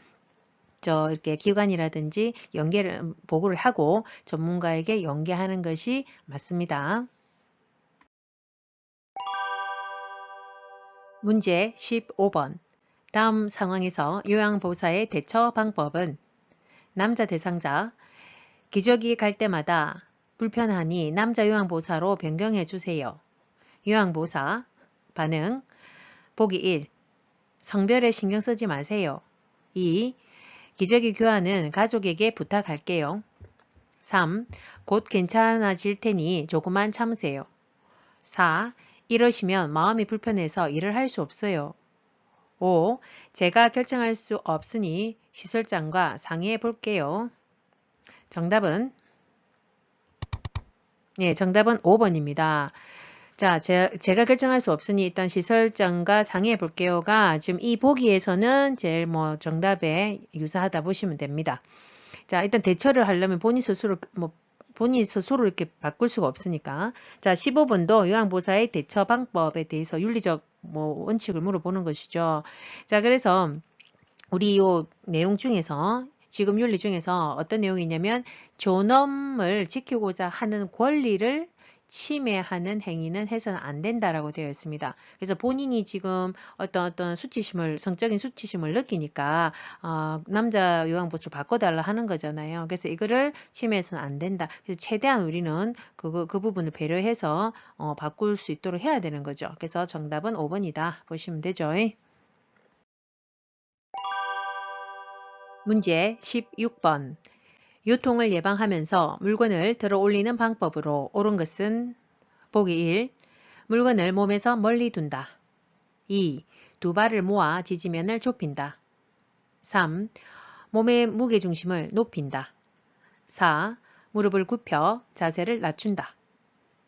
이렇게 기관이라든지 연계를 보고를 하고 전문가에게 연계하는 것이 맞습니다. 문제 15번. 다음 상황에서 요양보호사의 대처 방법은 남자 대상자, 기저귀 갈 때마다 불편하니 남자 요양보호사로 변경해 주세요. 요양보호사 반응 보기 1. 성별에 신경 쓰지 마세요. 2. 기저귀 교환은 가족에게 부탁할게요. 3. 곧 괜찮아질 테니 조금만 참으세요. 4. 이러시면 마음이 불편해서 일을 할 수 없어요. 5. 제가 결정할 수 없으니 시설장과 상의해 볼게요. 정답은 네, 정답은 5번입니다. 자, 제가 결정할 수 없으니 일단 시설장과 상의해 볼게요가 지금 이 보기에서는 제일 뭐 정답에 유사하다 보시면 됩니다. 자, 일단 대처를 하려면 본인 스스로 이렇게 바꿀 수가 없으니까. 자, 15번도 요양보호사의 대처 방법에 대해서 윤리적 원칙을 물어보는 것이죠. 자, 그래서 우리 요 내용 중에서 지금 윤리 중에서 어떤 내용이 있냐면 존엄을 지키고자 하는 권리를 침해하는 행위는 해서는 안 된다라고 되어 있습니다. 그래서 본인이 지금 어떤 수치심을 성적인 수치심을 느끼니까 남자 요양보호사를 바꿔달라 하는 거잖아요. 그래서 이거를 침해해서는 안 된다. 그래서 최대한 우리는 그 부분을 배려해서 바꿀 수 있도록 해야 되는 거죠. 그래서 정답은 5번이다 보시면 되죠. 문제 16번. 요통을 예방하면서 물건을 들어 올리는 방법으로 옳은 것은 보기 1. 물건을 몸에서 멀리 둔다. 2. 두 발을 모아 지지면을 좁힌다. 3. 몸의 무게중심을 높인다. 4. 무릎을 굽혀 자세를 낮춘다.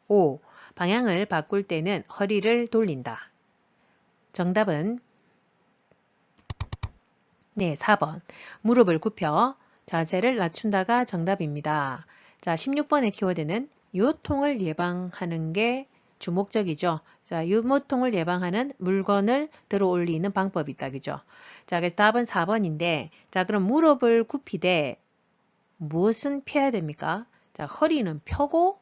5. 방향을 바꿀 때는 허리를 돌린다. 정답은 네, 4번. 무릎을 굽혀 자세를 낮춘다가 정답입니다. 자, 16번의 키워드는 요통을 예방하는 게 주목적이죠. 자, 요통을 예방하는 물건을 들어 올리는 방법이 있다. 그죠? 자, 그래서 답은 4번인데, 자, 그럼 무릎을 굽히되 무엇은 펴야 됩니까? 자, 허리는 펴고,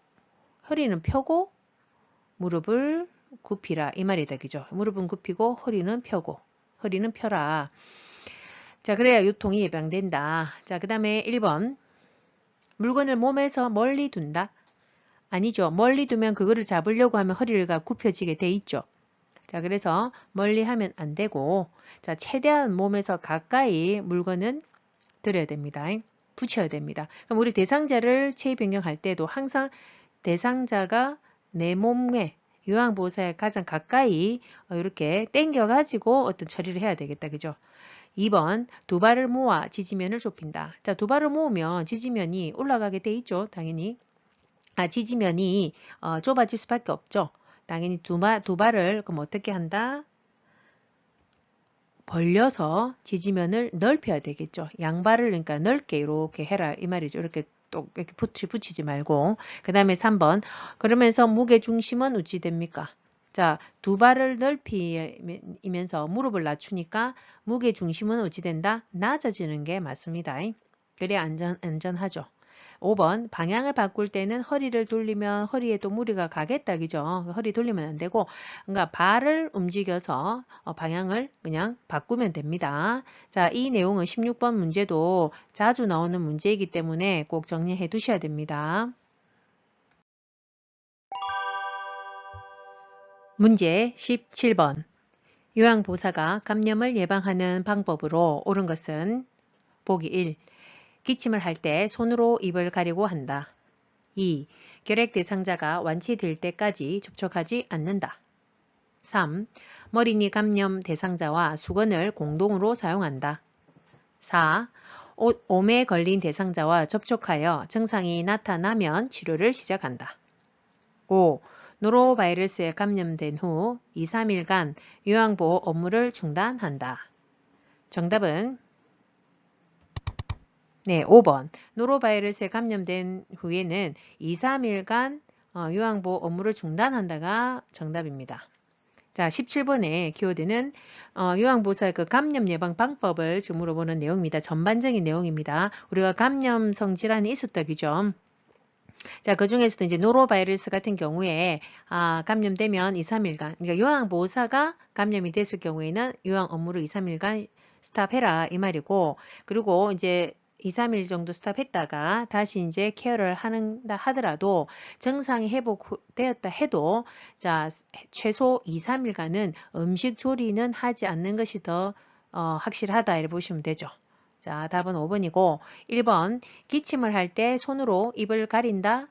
무릎을 굽히라. 이 말이다. 그죠? 무릎은 굽히고, 허리는 펴라. 자, 그래야 요통이 예방된다. 자, 그 다음에 1번. 물건을 몸에서 멀리 둔다. 아니죠. 멀리 두면 그거를 잡으려고 하면 허리가 굽혀지게 돼 있죠. 자, 그래서 멀리 하면 안 되고, 자, 최대한 몸에서 가까이 물건은 들여야 됩니다. 붙여야 됩니다. 그럼 우리 대상자를 체위 변경할 때도 항상 대상자가 내 몸에 요양보호사에 가장 가까이 이렇게 당겨가지고 어떤 처리를 해야 되겠다. 그죠? 2번 두 발을 모아 지지면을 좁힌다. 자, 두 발을 모으면 지지면이 올라가게 돼 있죠. 당연히. 지지면이 좁아질 수밖에 없죠. 당연히 두 발을 그럼 어떻게 한다? 벌려서 지지면을 넓혀야 되겠죠. 양발을 그러니까 넓게 이렇게 해라 이 말이죠. 이렇게 또 이렇게 붙이지 말고. 그 다음에 3번 그러면서 무게 중심은 어찌 됩니까? 자, 두 발을 넓히면서 무릎을 낮추니까 무게 중심은 어찌 된다? 낮아지는 게 맞습니다. 그래 안전하죠. 5번 방향을 바꿀 때는 허리를 돌리면 허리에 또 무리가 가겠다 그죠? 허리 돌리면 안 되고 그러니까 발을 움직여서 방향을 그냥 바꾸면 됩니다. 자, 이 내용은 16번 문제도 자주 나오는 문제이기 때문에 꼭 정리해 두셔야 됩니다. 문제 17번 요양보사가 감염을 예방하는 방법으로 옳은 것은 보기 1. 기침을 할 때 손으로 입을 가리고 한다. 2. 결핵 대상자가 완치될 때까지 접촉하지 않는다. 3. 머리니 감염 대상자와 수건을 공동으로 사용한다. 4. 오메 걸린 대상자와 접촉하여 증상이 나타나면 치료를 시작한다. 5. 노로바이러스에 감염된 후 2, 3일간 요양보호 업무를 중단한다. 정답은 네, 5번. 노로바이러스에 감염된 후에는 2, 3일간 요양보호 업무를 중단한다가 정답입니다. 자, 17번의 키워드는 요양보호사의 그 감염 예방 방법을 지금 물어보는 내용입니다. 전반적인 내용입니다. 우리가 감염성 질환이 있었다, 그죠? 자, 그 중에서도 이제 노로바이러스 같은 경우에 감염되면 2, 3일간, 그러니까 요양보호사가 감염이 됐을 경우에는 요양 업무를 2, 3일간 스탑해라 이 말이고, 그리고 이제 2, 3일 정도 스탑했다가 다시 이제 케어를 하는다 하더라도 증상이 회복되었다 해도 자, 최소 2, 3일간은 음식 조리는 하지 않는 것이 더 확실하다 이렇게 보시면 되죠. 자, 답은 5번이고 1번 기침을 할 때 손으로 입을 가린다.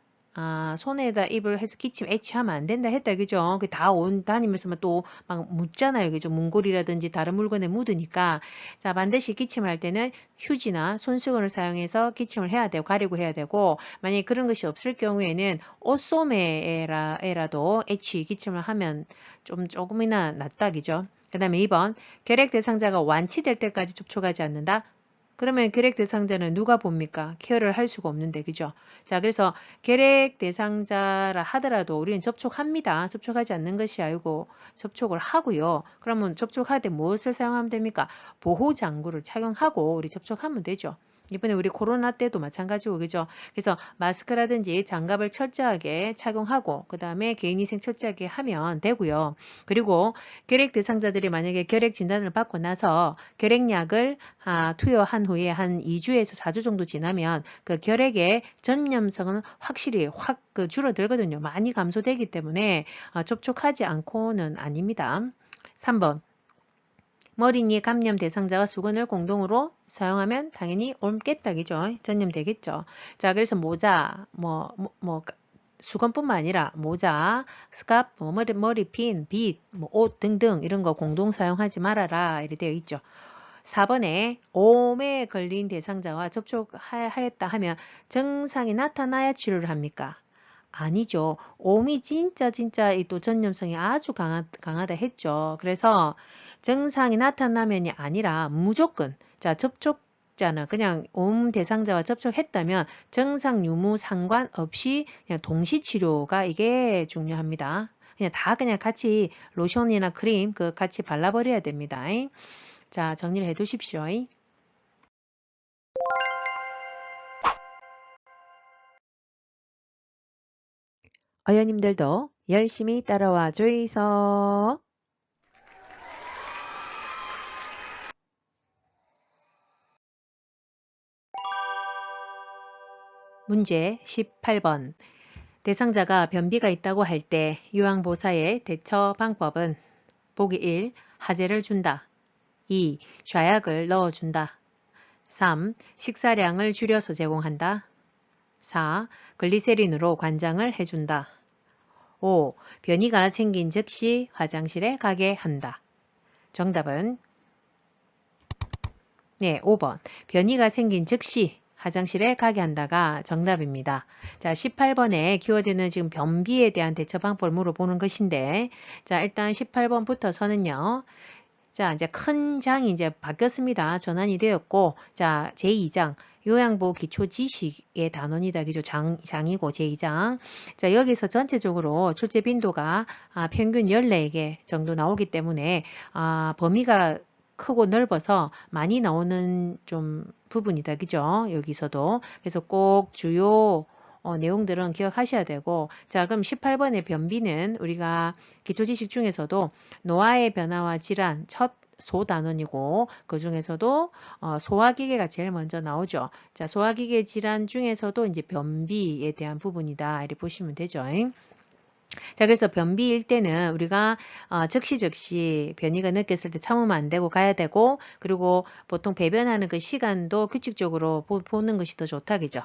손에다 입을 해서 기침 애취하면 안 된다 했다 그죠? 그 다 다니면서 또 막 묻잖아요 그죠? 문고리라든지 다른 물건에 묻으니까 자 반드시 기침할 때는 휴지나 손수건을 사용해서 기침을 해야 되고 가리고 해야 되고 만약에 그런 것이 없을 경우에는 옷소매라도 애취 기침을 하면 조금이나 낫다 그죠? 그 다음에 2번 결핵 대상자가 완치될 때까지 접촉하지 않는다. 그러면 결핵 대상자는 누가 봅니까? 케어를 할 수가 없는데, 그죠? 자, 그래서 결핵 대상자라 하더라도 우리는 접촉합니다. 접촉하지 않는 것이 아니고 접촉을 하고요. 그러면 접촉할 때 무엇을 사용하면 됩니까? 보호장구를 착용하고 우리 접촉하면 되죠. 이번에 우리 코로나 때도 마찬가지고 그죠? 그래서 마스크라든지 장갑을 철저하게 착용하고 그 다음에 개인위생 철저하게 하면 되고요. 그리고 결핵 대상자들이 만약에 결핵 진단을 받고 나서 결핵약을 투여한 후에 한 2주에서 4주 정도 지나면 그 결핵의 전염성은 확실히 확 줄어들거든요. 많이 감소되기 때문에 접촉하지 않고는 아닙니다. 3번 머리니 감염 대상자와 수건을 공동으로 사용하면 당연히 옮겠다 그죠? 전염되겠죠. 자, 그래서 모자, 수건뿐만 아니라 모자, 스카프, 머리핀, 빗, 옷 등등 이런 거 공동 사용하지 말아라 이렇게 되어 있죠. 4번에 오메에 걸린 대상자와 접촉하였다 하면 증상이 나타나야 치료를 합니까? 아니죠. 옴이 진짜 또 전염성이 아주 강하다 했죠. 그래서 증상이 나타나면이 아니라 무조건 자 접촉자는 그냥 옴 대상자와 접촉했다면 증상 유무 상관없이 그냥 동시 치료가 이게 중요합니다. 그냥 같이 로션이나 크림 같이 발라버려야 됩니다. 자, 정리를 해 두십시오. 어여님들도 열심히 따라와 주이소. 문제 18번. 대상자가 변비가 있다고 할 때 요양보사의 대처 방법은 보기 1. 하제를 준다. 2. 좌약을 넣어준다. 3. 식사량을 줄여서 제공한다. 4. 글리세린으로 관장을 해준다. 5. 변이가 생긴 즉시 화장실에 가게 한다. 정답은 네, 5번. 변이가 생긴 즉시 화장실에 가게 한다가 정답입니다. 자, 18번의 키워드는 지금 변비에 대한 대처 방법을 물어보는 것인데, 자, 일단 18번부터서는요. 자, 이제 큰 장이 이제 바뀌었습니다. 전환이 되었고, 자, 제2장. 요양보 기초 지식의 단원이다. 기초 장이고 제2장. 자, 여기서 전체적으로 출제 빈도가 평균 14개 정도 나오기 때문에 범위가 크고 넓어서 많이 나오는 좀 부분이다. 그죠? 여기서도. 그래서 꼭 주요 내용들은 기억하셔야 되고, 자, 그럼 18번의 변비는 우리가 기초지식 중에서도 노화의 변화와 질환 첫 소단원이고 그 중에서도 소화기계가 제일 먼저 나오죠. 자, 소화기계 질환 중에서도 이제 변비에 대한 부분이다. 이렇게 보시면 되죠. 자, 그래서 변비일 때는 우리가 즉시 변이가 느꼈을 때 참으면 안 되고 가야 되고, 그리고 보통 배변하는 그 시간도 규칙적으로 보는 것이 더 좋다. 그죠?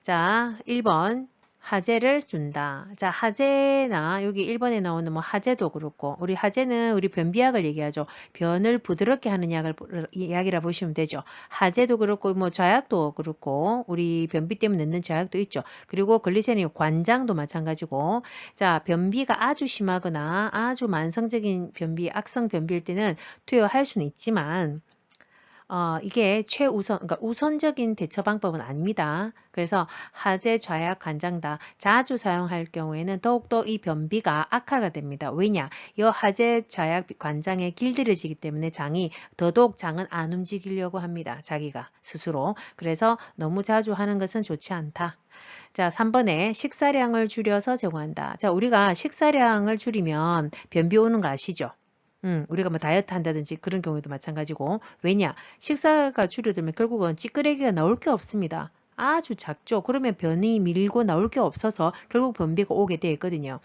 자, 1번 하재를 준다. 자, 하재나 여기 1번에 나오는 뭐 하재도 그렇고, 우리 하재는 우리 변비약을 얘기하죠. 변을 부드럽게 하는 약이라 보시면 되죠. 하재도 그렇고 뭐 좌약도 그렇고 우리 변비 때문에 넣는 좌약도 있죠. 그리고 글리세린 관장도 마찬가지고, 자, 변비가 아주 심하거나 아주 만성적인 변비, 악성 변비일 때는 투여할 수는 있지만 이게 최우선, 그러니까 우선적인 대처 방법은 아닙니다. 그래서 하재, 좌약, 간장다 자주 사용할 경우에는 더욱더 이 변비가 악화가 됩니다. 왜냐? 이 하재, 좌약, 관장에 길들여지기 때문에 장이 더더욱 장은 안 움직이려고 합니다. 자기가 스스로. 그래서 너무 자주 하는 것은 좋지 않다. 자, 3번에 식사량을 줄여서 제공한다. 자, 우리가 식사량을 줄이면 변비 오는 거 아시죠? 우리가 뭐 다이어트 한다든지 그런 경우에도 마찬가지고. 왜냐? 식사가 줄어들면 결국은 찌끄레기가 나올 게 없습니다. 아주 작죠. 그러면 변이 밀고 나올 게 없어서 결국 변비가 오게 되어 있거든요.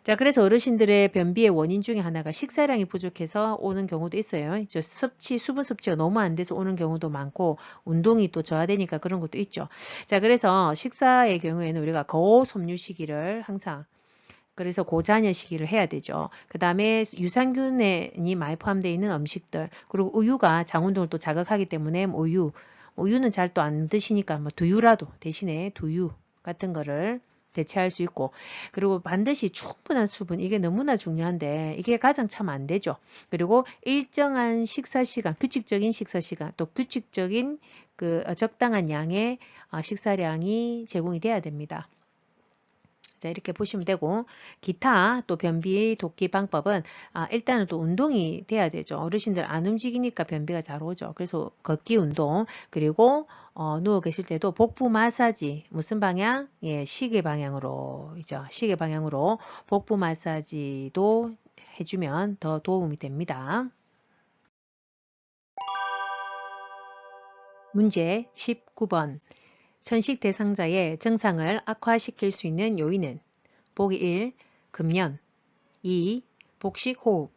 자, 그래서 어르신들의 변비의 원인 중에 하나가 식사량이 부족해서 오는 경우도 있어요. 수분 섭취가 너무 안 돼서 오는 경우도 많고, 운동이 또 저하되니까 그런 것도 있죠. 자, 그래서 식사의 경우에는 우리가 고섬유 시기를 항상 그래서 고자녀 시기를 해야 되죠. 그 다음에 유산균이 많이 포함되어 있는 음식들, 그리고 우유가 장 운동을 또 자극하기 때문에 우유는 잘 또 안 드시니까 뭐 두유라도 대신에 두유 같은 거를 대체할 수 있고, 그리고 반드시 충분한 수분, 이게 너무나 중요한데 이게 가장 참 안 되죠. 그리고 일정한 식사 시간, 규칙적인 식사 시간, 또 규칙적인 그 적당한 양의 식사량이 제공이 돼야 됩니다. 자, 이렇게 보시면 되고, 기타 또 변비 돕기 방법은 일단은 또 운동이 돼야 되죠. 어르신들 안 움직이니까 변비가 잘 오죠. 그래서 걷기 운동, 그리고 누워 계실 때도 복부 마사지, 무슨 방향? 예, 시계 방향으로이죠. 시계 방향으로 복부 마사지도 해주면 더 도움이 됩니다. 문제 19번. 천식 대상자의 증상을 악화시킬 수 있는 요인은 보기 1. 금연 2. 복식호흡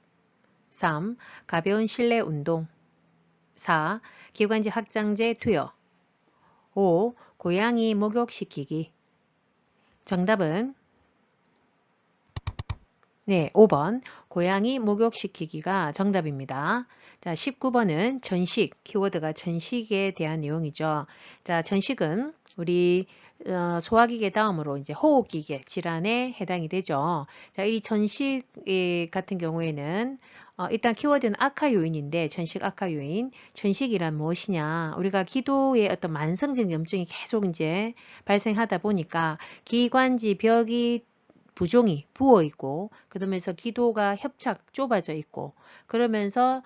3. 가벼운 실내 운동 4. 기관지 확장제 투여 5. 고양이 목욕시키기. 정답은 네, 5번 고양이 목욕시키기가 정답입니다. 자, 19번은 전식, 키워드가 전식에 대한 내용이죠. 자, 전식은 우리 소화기계 다음으로 이제 호흡기계 질환에 해당이 되죠. 자, 이 전식 같은 경우에는 일단 키워드는 악화 요인인데 전식 악화 요인, 전식이란 무엇이냐? 우리가 기도의 어떤 만성적 염증이 계속 이제 발생하다 보니까 기관지 벽이 부종이 부어 있고, 그러면서 기도가 협착 좁아져 있고, 그러면서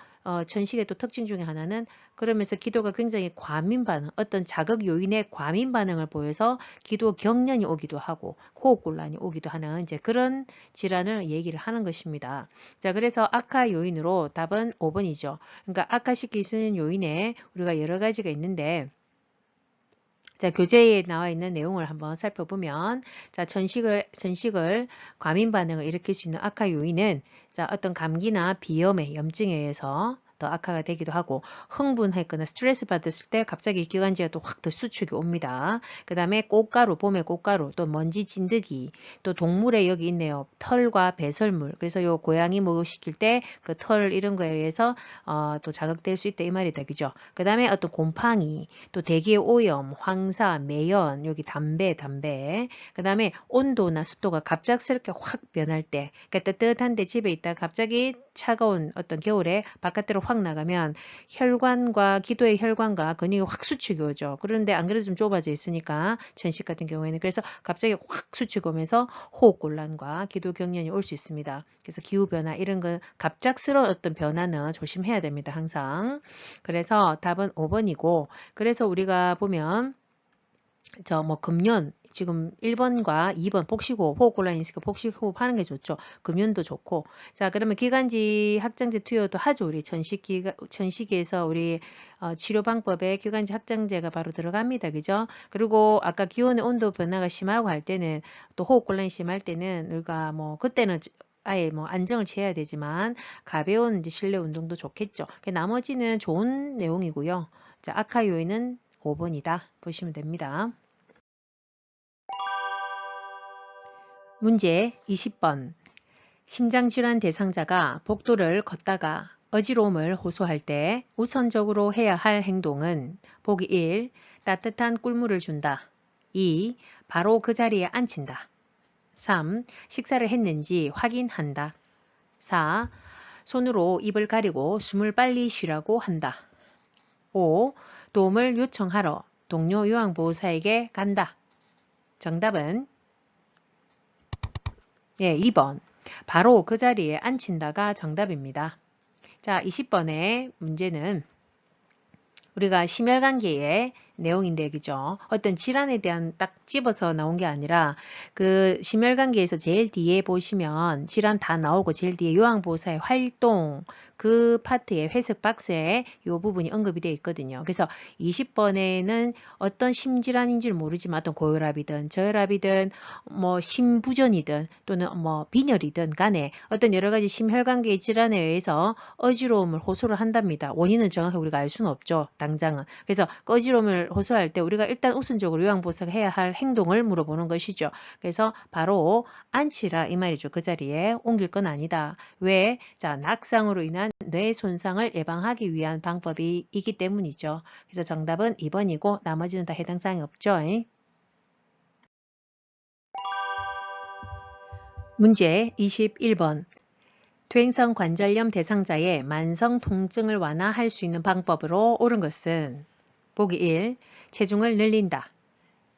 전식의 또 특징 중에 하나는 그러면서 기도가 굉장히 과민 반응, 어떤 자극 요인의 과민 반응을 보여서 기도 경련이 오기도 하고 호흡 곤란이 오기도 하는 이제 그런 질환을 얘기를 하는 것입니다. 자, 그래서 악화 요인으로 답은 5번이죠. 그러니까 악화시킬 수 있는 요인에 우리가 여러 가지가 있는데, 자, 교재에 나와 있는 내용을 한번 살펴보면, 자, 전식을 과민 반응을 일으킬 수 있는 악화 요인은, 자, 어떤 감기나 비염의 염증에 의해서 더 악화가 되기도 하고 흥분했거나 스트레스 받았을 때 갑자기 기관지가 또 확 더 수축이 옵니다. 그 다음에 꽃가루, 봄의 꽃가루, 또 먼지 진드기, 또 동물에 여기 있네요. 털과 배설물. 그래서 요 고양이 목욕시킬 때 그 털 이런 거에 의해서 또 자극될 수 있다 이 말이다. 그죠? 그 다음에 어떤 곰팡이, 또 대기의 오염, 황사, 매연, 여기 담배. 그 다음에 온도나 습도가 갑작스럽게 확 변할 때, 그러니까 따뜻한데 집에 있다 갑자기 차가운 어떤 겨울에 바깥으로 확 나가면 혈관과 기도의 혈관과 근육이 확 수축이 오죠. 그런데 안 그래도 좀 좁아져 있으니까 천식 같은 경우에는 그래서 갑자기 확 수축 오면서 호흡곤란과 기도 경련이 올 수 있습니다. 그래서 기후변화 이런 거 갑작스러운 어떤 변화는 조심해야 됩니다. 항상. 그래서 답은 5번이고 그래서 우리가 보면 저 뭐 금연 지금 1번과 2번 복식호흡, 호흡곤란이 있으니까 복식호흡 하는 게 좋죠. 금연도 좋고. 자, 그러면 기관지 확장제 투여도 하죠. 우리 천식에서 우리 치료 방법에 기관지 확장제가 바로 들어갑니다. 그죠? 그리고 아까 기온의 온도 변화가 심하고 할 때는 또 호흡곤란이 심할 때는 우리가 뭐 그때는 아예 뭐 안정을 취해야 되지만 가벼운 이제 실내 운동도 좋겠죠. 나머지는 좋은 내용이고요. 자, 악화 요인은 5번이다. 보시면 됩니다. 문제 20번. 심장질환 대상자가 복도를 걷다가 어지러움을 호소할 때 우선적으로 해야 할 행동은 보기 1. 따뜻한 꿀물을 준다. 2. 바로 그 자리에 앉힌다. 3. 식사를 했는지 확인한다. 4. 손으로 입을 가리고 숨을 빨리 쉬라고 한다. 5. 도움을 요청하러 동료 요양보호사에게 간다. 정답은 2번. 바로 그 자리에 앉힌다가 정답입니다. 자, 20번의 문제는 우리가 심혈관계의 내용인데, 그죠? 어떤 질환에 대한 딱 집어서 나온 게 아니라 그 심혈관계에서 제일 뒤에 보시면 질환 다 나오고 제일 뒤에 요양보호사의 활동 그 파트에 회색 박스에 이 부분이 언급이 되어 있거든요. 그래서 20번에는 어떤 심질환인지를 모르지만 어떤 고혈압이든 저혈압이든 뭐 심부전이든 또는 뭐 빈혈이든 간에 어떤 여러 가지 심혈관계 질환에 의해서 어지러움을 호소를 한답니다. 원인은 정확히 우리가 알 수는 없죠. 당장은. 그래서 어지러움을 호소할 때 우리가 일단 우선적으로 요양보호사가 해야 할 행동을 물어보는 것이죠. 그래서 바로 앉히라 이 말이죠. 그 자리에 옮길 건 아니다. 왜? 자, 낙상으로 인한 뇌 손상을 예방하기 위한 방법이기 때문이죠. 그래서 정답은 2번이고 나머지는 다 해당 사항이 없죠. 문제 21번. 퇴행성 관절염 대상자의 만성 통증을 완화할 수 있는 방법으로 옳은 것은 보기 1. 체중을 늘린다.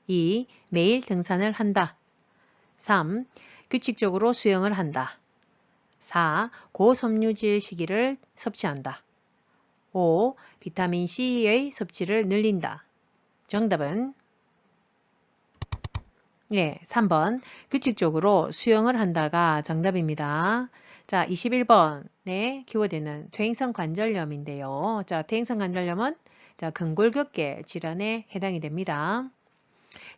2. 매일 등산을 한다. 3. 규칙적으로 수영을 한다. 4. 고섬유질 식이를 섭취한다. 5. 비타민C의 섭취를 늘린다. 정답은 3번 규칙적으로 수영을 한다가 정답입니다. 자, 21번 키워드는 퇴행성 관절염인데요. 자, 퇴행성 관절염은 근골격계 질환에 해당이 됩니다.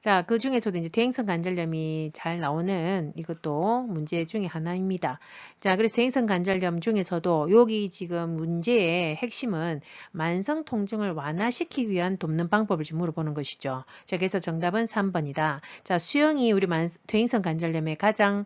자, 그 중에서도 이제 퇴행성 관절염이 잘 나오는 이것도 문제 중에 하나입니다. 자, 그래서 퇴행성 관절염 중에서도 여기 지금 문제의 핵심은 만성 통증을 완화시키기 위한 돕는 방법을 지금 물어보는 것이죠. 자, 그래서 정답은 3번이다. 자, 수영이 우리 퇴행성 관절염에 가장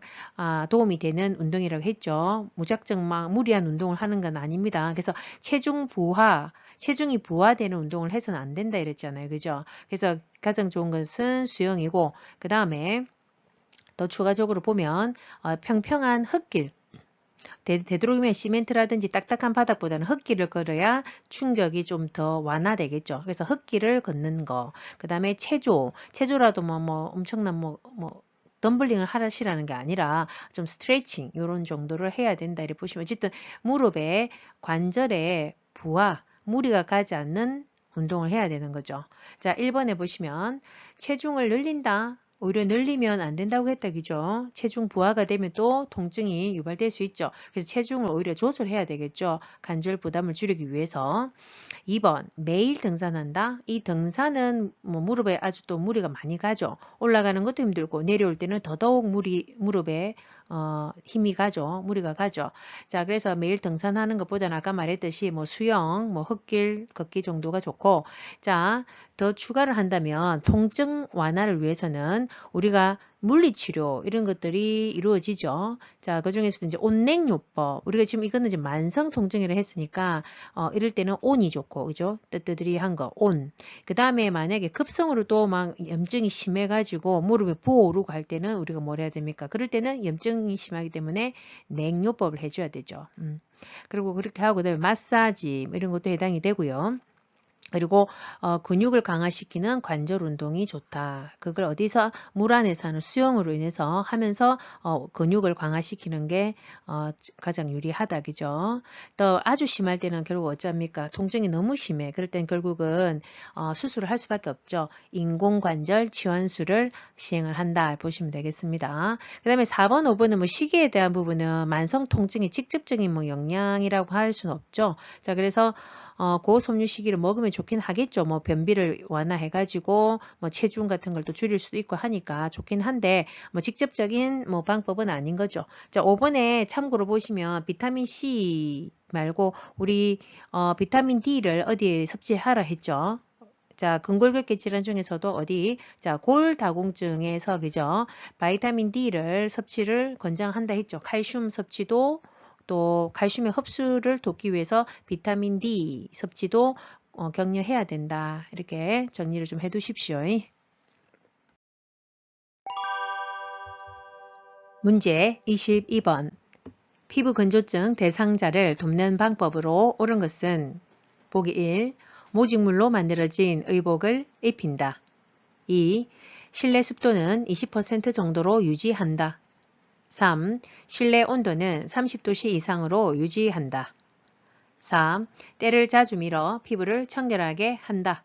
도움이 되는 운동이라고 했죠. 무작정 막 무리한 운동을 하는 건 아닙니다. 그래서 체중이 부하되는 운동을 해서는 안 된다 이랬잖아요. 그죠? 그래서 가장 좋은 것은 수영이고 그 다음에 더 추가적으로 보면 평평한 흙길 되도록이면 시멘트라든지 딱딱한 바닥보다는 흙길을 걸어야 충격이 좀 더 완화되겠죠. 그래서 흙길을 걷는 거. 그 다음에 체조라도 뭐 엄청난 덤블링을 하시라는 게 아니라 좀 스트레칭 이런 정도를 해야 된다 이렇게 보시면 어쨌든 무릎에 관절에 무리가 가지 않는 운동을 해야 되는 거죠. 자, 1번에 보시면 체중을 늘린다. 오히려 늘리면 안 된다고 했다. 그죠? 체중 부하가 되면 또 통증이 유발될 수 있죠. 그래서 체중을 오히려 조절해야 되겠죠. 관절 부담을 줄이기 위해서. 2번 매일 등산한다. 이 등산은 뭐 무릎에 아주 또 무리가 많이 가죠. 올라가는 것도 힘들고 내려올 때는 더더욱 무릎에 힘이 가죠. 무리가 가죠. 자, 그래서 매일 등산하는 것보다는 아까 말했듯이 뭐 수영, 뭐 흙길 걷기 정도가 좋고, 자, 더 추가를 한다면 통증 완화를 위해서는 우리가 물리치료 이런 것들이 이루어지죠. 자, 그 중에서도 이제 온냉요법. 우리가 지금 이거는 이제 만성 통증이라 했으니까 이럴 때는 온이 좋고, 그죠? 뜨뜨드리한 거, 온. 그 다음에 만약에 급성으로 또 막 염증이 심해가지고 무릎에 부어오르고 할 때는 우리가 뭘 해야 됩니까? 그럴 때는 염증이 심하기 때문에 냉요법을 해줘야 되죠. 그리고 그렇게 하고 그다음에 마사지 이런 것도 해당이 되고요. 그리고 근육을 강화시키는 관절 운동이 좋다. 그걸 어디서 물 안에서 하는 수영으로 인해서 하면서 근육을 강화시키는 게 가장 유리하다. 그죠? 또 아주 심할 때는 결국 어쩝니까? 통증이 너무 심해. 그럴 땐 결국은 수술을 할 수밖에 없죠. 인공관절 지원술을 시행을 한다. 보시면 되겠습니다. 그 다음에 4번, 5번은 뭐 시기에 대한 부분은 만성 통증의 직접적인 뭐 영향이라고 할 수는 없죠. 자, 그래서 고섬유 시기를 먹으면 좋긴 하겠죠. 뭐 변비를 완화해가지고 뭐 체중 같은 걸 또 줄일 수도 있고 하니까 좋긴 한데 뭐 직접적인 뭐 방법은 아닌 거죠. 자, 5번에 참고로 보시면 비타민 C 말고 우리 비타민 D를 어디에 섭취하라 했죠. 자, 근골격계 질환 중에서도 어디, 자, 골다공증에서, 그죠? 바이타민 D를 섭취를 권장한다 했죠. 칼슘 섭취도 또 칼슘의 흡수를 돕기 위해서 비타민 D 섭취도 격려해야 된다. 이렇게 정리를 좀 해두십시오. 문제 22번. 피부 건조증 대상자를 돕는 방법으로 옳은 것은 보기 1. 모직물로 만들어진 의복을 입힌다. 2. 실내 습도는 20% 정도로 유지한다. 3. 실내 온도는 30도씨 이상으로 유지한다. 4. 때를 자주 밀어 피부를 청결하게 한다.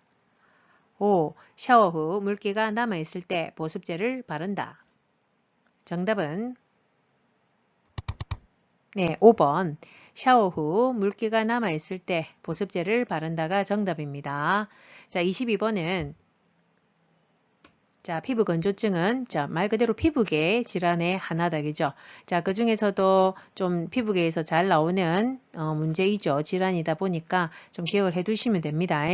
5. 샤워 후 물기가 남아있을 때 보습제를 바른다. 정답은 네, 5번. 샤워 후 물기가 남아있을 때 보습제를 바른다가 정답입니다. 자, 22번은 자, 피부 건조증은 자, 말 그대로 피부계 질환의 하나다. 그죠? 자, 그 중에서도 좀 피부계에서 잘 나오는 문제이죠. 질환이다 보니까 좀 기억을 해 두시면 됩니다.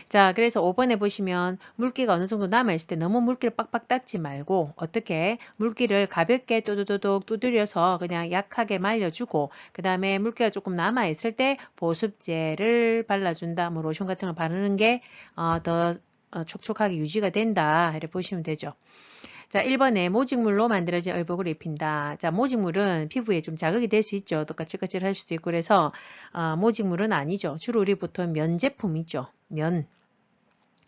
자, 그래서 5번에 보시면 물기가 어느 정도 남아있을 때 너무 물기를 빡빡 닦지 말고 어떻게 물기를 가볍게 또도도독 두드려서 그냥 약하게 말려주고 그 다음에 물기가 조금 남아있을 때 보습제를 발라준다. 뭐 로션 같은 걸 바르는 게 더 촉촉하게 유지가 된다. 이렇게 보시면 되죠. 자, 1번에 모직물로 만들어진 의복을 입힌다. 자, 모직물은 피부에 좀 자극이 될 수 있죠. 또 까칠까칠할 수도 있고 그래서 모직물은 아니죠. 주로 우리 보통 면 제품이죠. 면.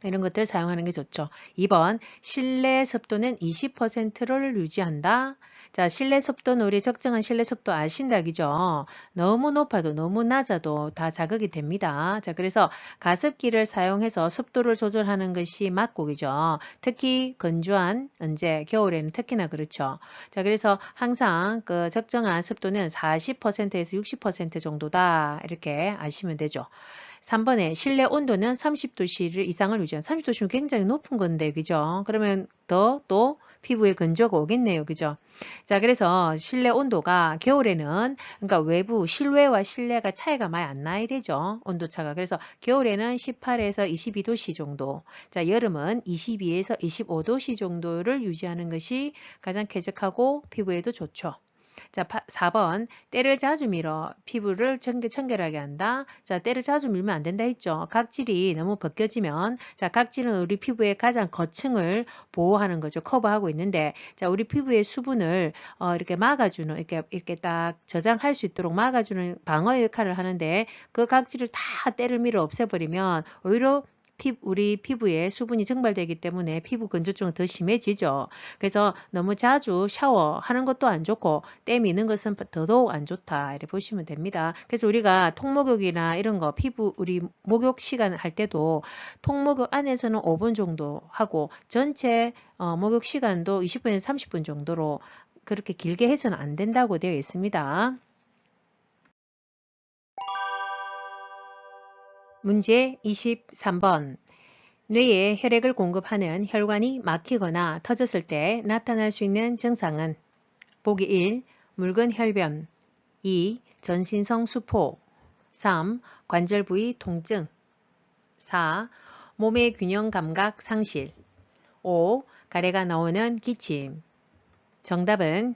이런 것들 사용하는 게 좋죠. 2번, 실내 습도는 20%를 유지한다. 자, 실내 습도는 우리 적정한 실내 습도 아신다, 그죠? 너무 높아도 너무 낮아도 다 자극이 됩니다. 자, 그래서 가습기를 사용해서 습도를 조절하는 것이 맞고, 그죠? 특히 건조한 언제 겨울에는 특히나 그렇죠. 자, 그래서 항상 그 적정한 습도는 40%에서 60% 정도다. 이렇게 아시면 되죠. 3번에 실내 온도는 30도씨 이상을 유지한 30도씨면 굉장히 높은 건데 그죠? 그러면 더 또 피부에 건조가 오겠네요. 그죠? 자, 그래서 실내 온도가 겨울에는 그러니까 외부 실외와 실내가 차이가 많이 안 나야 되죠. 온도차가. 그래서 겨울에는 18에서 22도씨 정도. 자, 여름은 22에서 25도씨 정도를 유지하는 것이 가장 쾌적하고 피부에도 좋죠. 자, 4번. 때를 자주 밀어 피부를 청결하게 한다. 자, 때를 자주 밀면 안 된다 했죠. 각질이 너무 벗겨지면 자, 각질은 우리 피부의 가장 거층을 보호하는 거죠. 커버하고 있는데 자, 우리 피부의 수분을 이렇게 막아주는 이렇게 딱 저장할 수 있도록 막아주는 방어 역할을 하는데 그 각질을 다 때를 밀어 없애버리면 오히려 우리 피부에 수분이 증발되기 때문에 피부 건조증은 더 심해지죠. 그래서 너무 자주 샤워하는 것도 안 좋고 때 미는 것은 더더욱 안 좋다. 이렇게 보시면 됩니다. 그래서 우리가 통목욕이나 이런 거 피부 우리 목욕 시간 할 때도 통목욕 안에서는 5분 정도 하고 전체 목욕 시간도 20분에서 30분 정도로 그렇게 길게 해서는 안 된다고 되어 있습니다. 문제 23번. 뇌에 혈액을 공급하는 혈관이 막히거나 터졌을 때 나타날 수 있는 증상은 보기 1. 묽은 혈변 2. 전신성 수포 3. 관절 부위 통증 4. 몸의 균형 감각 상실 5. 가래가 나오는 기침. 정답은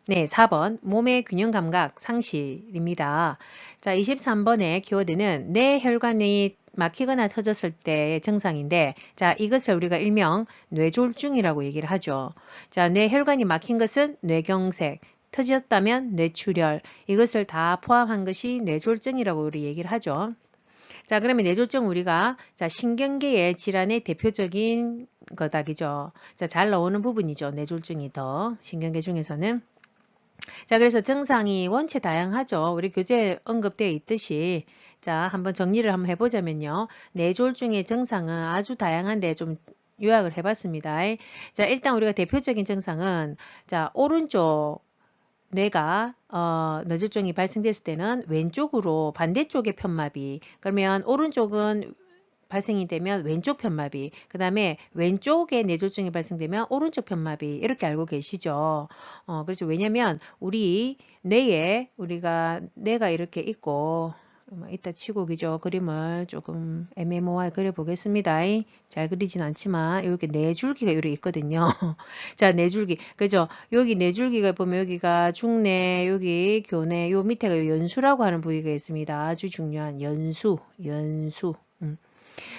네, 4번 몸의 균형 감각 상실입니다. 자, 23번의 키워드는 뇌 혈관이 막히거나 터졌을 때의 증상인데, 자, 이것을 우리가 일명 뇌졸중이라고 얘기를 하죠. 자, 뇌 혈관이 막힌 것은 뇌경색, 터졌다면 뇌출혈, 이것을 다 포함한 것이 뇌졸중이라고 우리 얘기를 하죠. 자, 그러면 뇌졸중 우리가 자, 신경계의 질환의 대표적인 거다기죠. 자, 잘 나오는 부분이죠. 뇌졸중이 더 신경계 중에서는. 자, 그래서 증상이 원체 다양하죠. 우리 교재에 언급되어 있듯이 자, 한번 정리를 한번 해보자면요. 뇌졸중의 증상은 아주 다양한데 좀 요약을 해봤습니다. 자, 일단 우리가 대표적인 증상은 자, 오른쪽 뇌가 뇌졸중이 발생됐을 때는 왼쪽으로 반대쪽의 편마비 그러면 오른쪽은 발생이 되면 왼쪽 편마비, 그 다음에 왼쪽에 뇌졸중이 발생되면 오른쪽 편마비 이렇게 알고 계시죠. 그렇죠. 왜냐면 우리 뇌에 우리가 뇌가 이렇게 있고 이따 치고 그죠. 그림을 조금 애매모호하게 그려보겠습니다. 잘 그리진 않지만 여기 뇌줄기가 이렇게 있거든요. 자, 뇌줄기. 그죠? 여기 뇌줄기가 보면 여기가 중뇌, 여기 교뇌, 요 밑에가 연수라고 하는 부위가 있습니다. 아주 중요한 연수, 연수.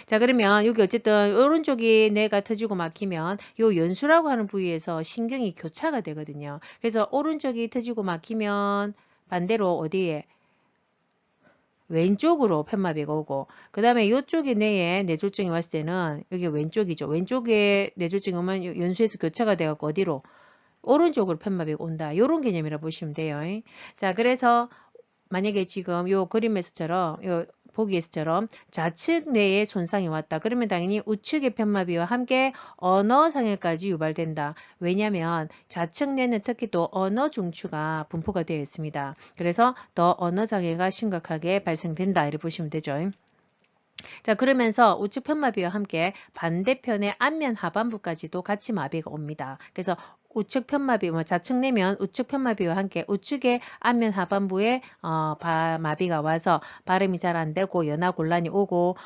자, 그러면 여기 어쨌든 오른쪽이 뇌가 터지고 막히면 요 연수라고 하는 부위에서 신경이 교차가 되거든요. 그래서 오른쪽이 터지고 막히면 반대로 어디에 왼쪽으로 편마비가 오고 그 다음에 이쪽에 뇌에 뇌졸중이 왔을 때는 여기 왼쪽이죠. 왼쪽에 뇌졸중이 오면 연수에서 교차가 돼갖고 어디로 오른쪽으로 편마비가 온다. 이런 개념이라 보시면 돼요. 자, 그래서 만약에 지금 요 그림에서처럼 요 보기에서처럼 좌측 뇌에 손상이 왔다. 그러면 당연히 우측의 편마비와 함께 언어 장애까지 유발된다. 왜냐하면 좌측 뇌는 특히 또 언어 중추가 분포가 되어 있습니다. 그래서 더 언어 장애가 심각하게 발생된다. 이렇게 보시면 되죠. 자, 그러면서 우측 편마비와 함께 반대편의 안면 하반부까지도 같이 마비가 옵니다. 그래서 우측 편마비, 좌측 내면 우측 편마비와 함께 우측의 안면 하반부에 마비가 와서 발음이 잘 안 되고 연화 곤란이 오고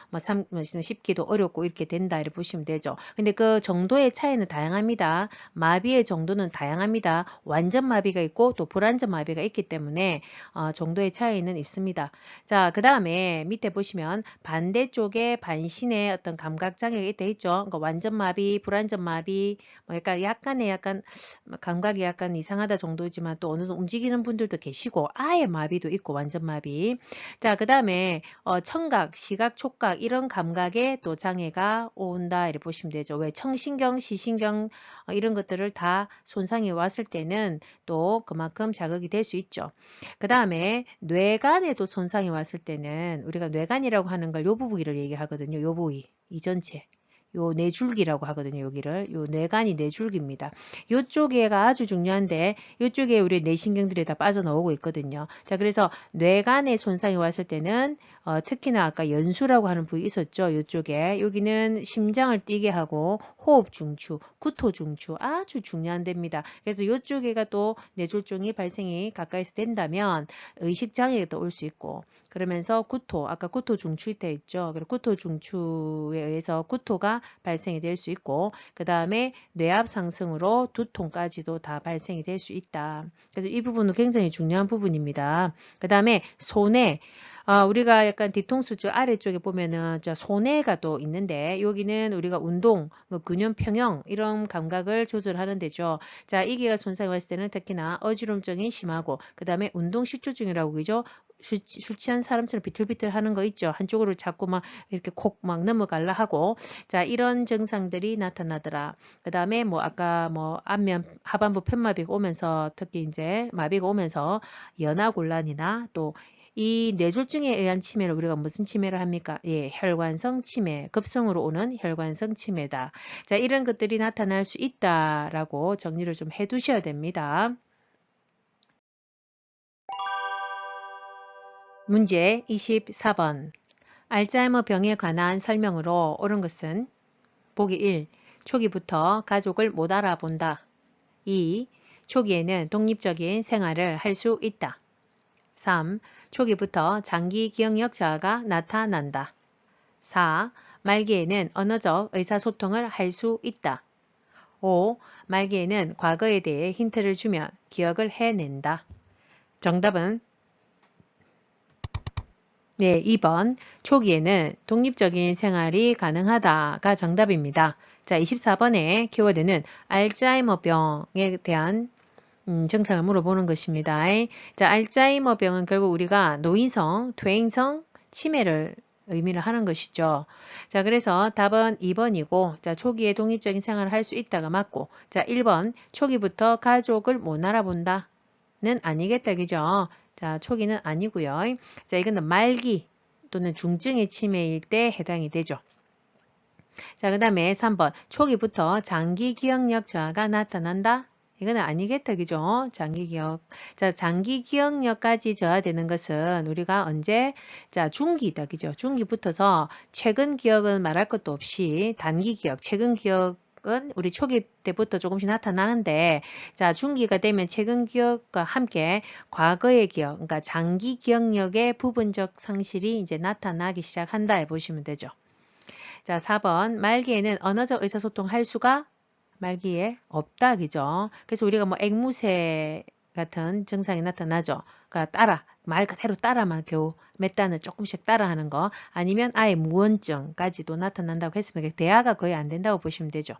씹기도 어렵고 이렇게 된다 이렇게 보시면 되죠. 근데 그 정도의 차이는 다양합니다. 마비의 정도는 다양합니다. 완전 마비가 있고 또 불완전 마비가 있기 때문에 정도의 차이는 있습니다. 자, 그 다음에 밑에 보시면 반대쪽에 반신의 어떤 감각 장애가 있다 있죠. 그러니까 완전 마비, 불완전 마비, 약간 감각이 약간 이상하다 정도지만 또 어느 정도 움직이는 분들도 계시고 아예 마비도 있고 완전 마비. 자, 그 다음에 청각, 시각, 촉각 이런 감각에 또 장애가 온다 이렇게 보시면 되죠. 왜 청신경, 시신경 이런 것들을 다 손상이 왔을 때는 또 그만큼 자극이 될 수 있죠. 그 다음에 뇌간에도 손상이 왔을 때는 우리가 뇌간이라고 하는 걸 요 부위를 얘기하거든요. 요 부위, 이 전체. 요 뇌줄기라고 하거든요. 여기를. 요 뇌간이 뇌줄기입니다. 요쪽에가 아주 중요한데 요쪽에 우리 뇌신경들이 다 빠져나오고 있거든요. 자, 그래서 뇌간에 손상이 왔을 때는 특히나 아까 연수라고 하는 부위 있었죠. 요쪽에. 여기는 심장을 뛰게 하고 호흡 중추, 구토 중추 아주 중요한 데입니다. 그래서 요쪽에가 또 뇌졸중이 발생이 가까이서 된다면 의식 장애가 올 수 있고 그러면서 구토, 아까 구토 중추 있다 있죠. 그리고 구토 중추에 의해서 구토가 발생이 될 수 있고 그 다음에 뇌압 상승으로 두통까지도 다 발생이 될 수 있다. 그래서 이 부분은 굉장히 중요한 부분입니다. 그 다음에 손해 우리가 약간 뒤통수 저 아래쪽에 보면은 저 손해가 또 있는데 여기는 우리가 운동, 뭐 균형 평형 이런 감각을 조절하는 데죠. 자, 이게가 손상이 왔을 때는 특히나 어지럼증이 심하고 그 다음에 운동 식초증이라고 그죠? 술 취한 사람처럼 비틀비틀 하는 거 있죠. 한쪽으로 자꾸 막 이렇게 콕 막 넘어갈라 하고 자, 이런 증상들이 나타나더라. 그 다음에 뭐 아까 뭐 안면 하반부 편마비가 오면서 특히 이제 마비가 오면서 연화곤란이나 또 이 뇌졸중에 의한 치매를 우리가 무슨 치매를 합니까? 예, 혈관성 치매, 급성으로 오는 혈관성 치매다. 자, 이런 것들이 나타날 수 있다라고 정리를 좀 해두셔야 됩니다. 문제 24번. 알츠하이머 병에 관한 설명으로 옳은 것은 보기 1. 초기부터 가족을 못 알아본다. 2. 초기에는 독립적인 생활을 할 수 있다. 3. 초기부터 장기 기억력 저하가 나타난다. 4. 말기에는 언어적 의사소통을 할 수 있다. 5. 말기에는 과거에 대해 힌트를 주면 기억을 해낸다. 정답은 네, 2번. 초기에는 독립적인 생활이 가능하다가 정답입니다. 자, 24번의 키워드는 알츠하이머병에 대한 증상을 물어보는 것입니다. 자, 알츠하이머병은 결국 우리가 노인성, 퇴행성 치매를 의미를 하는 것이죠. 자, 그래서 답은 2번이고, 자, 초기에 독립적인 생활을 할 수 있다가 맞고, 자, 1번, 초기부터 가족을 못 알아본다는 아니겠다, 그죠? 자, 초기는 아니고요. 자, 이거는 말기 또는 중증의 치매일 때 해당이 되죠. 자, 그 다음에 3번, 초기부터 장기 기억력 저하가 나타난다? 이거는 아니겠다, 그죠? 장기 기억. 자, 장기 기억력까지 저하되는 것은 우리가 언제? 자, 중기다, 그죠? 중기부터서 최근 기억은 말할 것도 없이 단기 기억, 최근 기억은 우리 초기 때부터 조금씩 나타나는데, 자, 중기가 되면 최근 기억과 함께 과거의 기억, 그러니까 장기 기억력의 부분적 상실이 이제 나타나기 시작한다 해보시면 되죠. 자, 4번. 말기에는 언어적 의사소통 할 수가 말기에 없다. 그죠? 그래서 우리가 뭐 앵무새 같은 증상이 나타나죠. 그러니까 말 그대로 따라만 겨우 몇 단을 조금씩 따라하는 거 아니면 아예 무언증까지도 나타난다고 했으면 대화가 거의 안 된다고 보시면 되죠.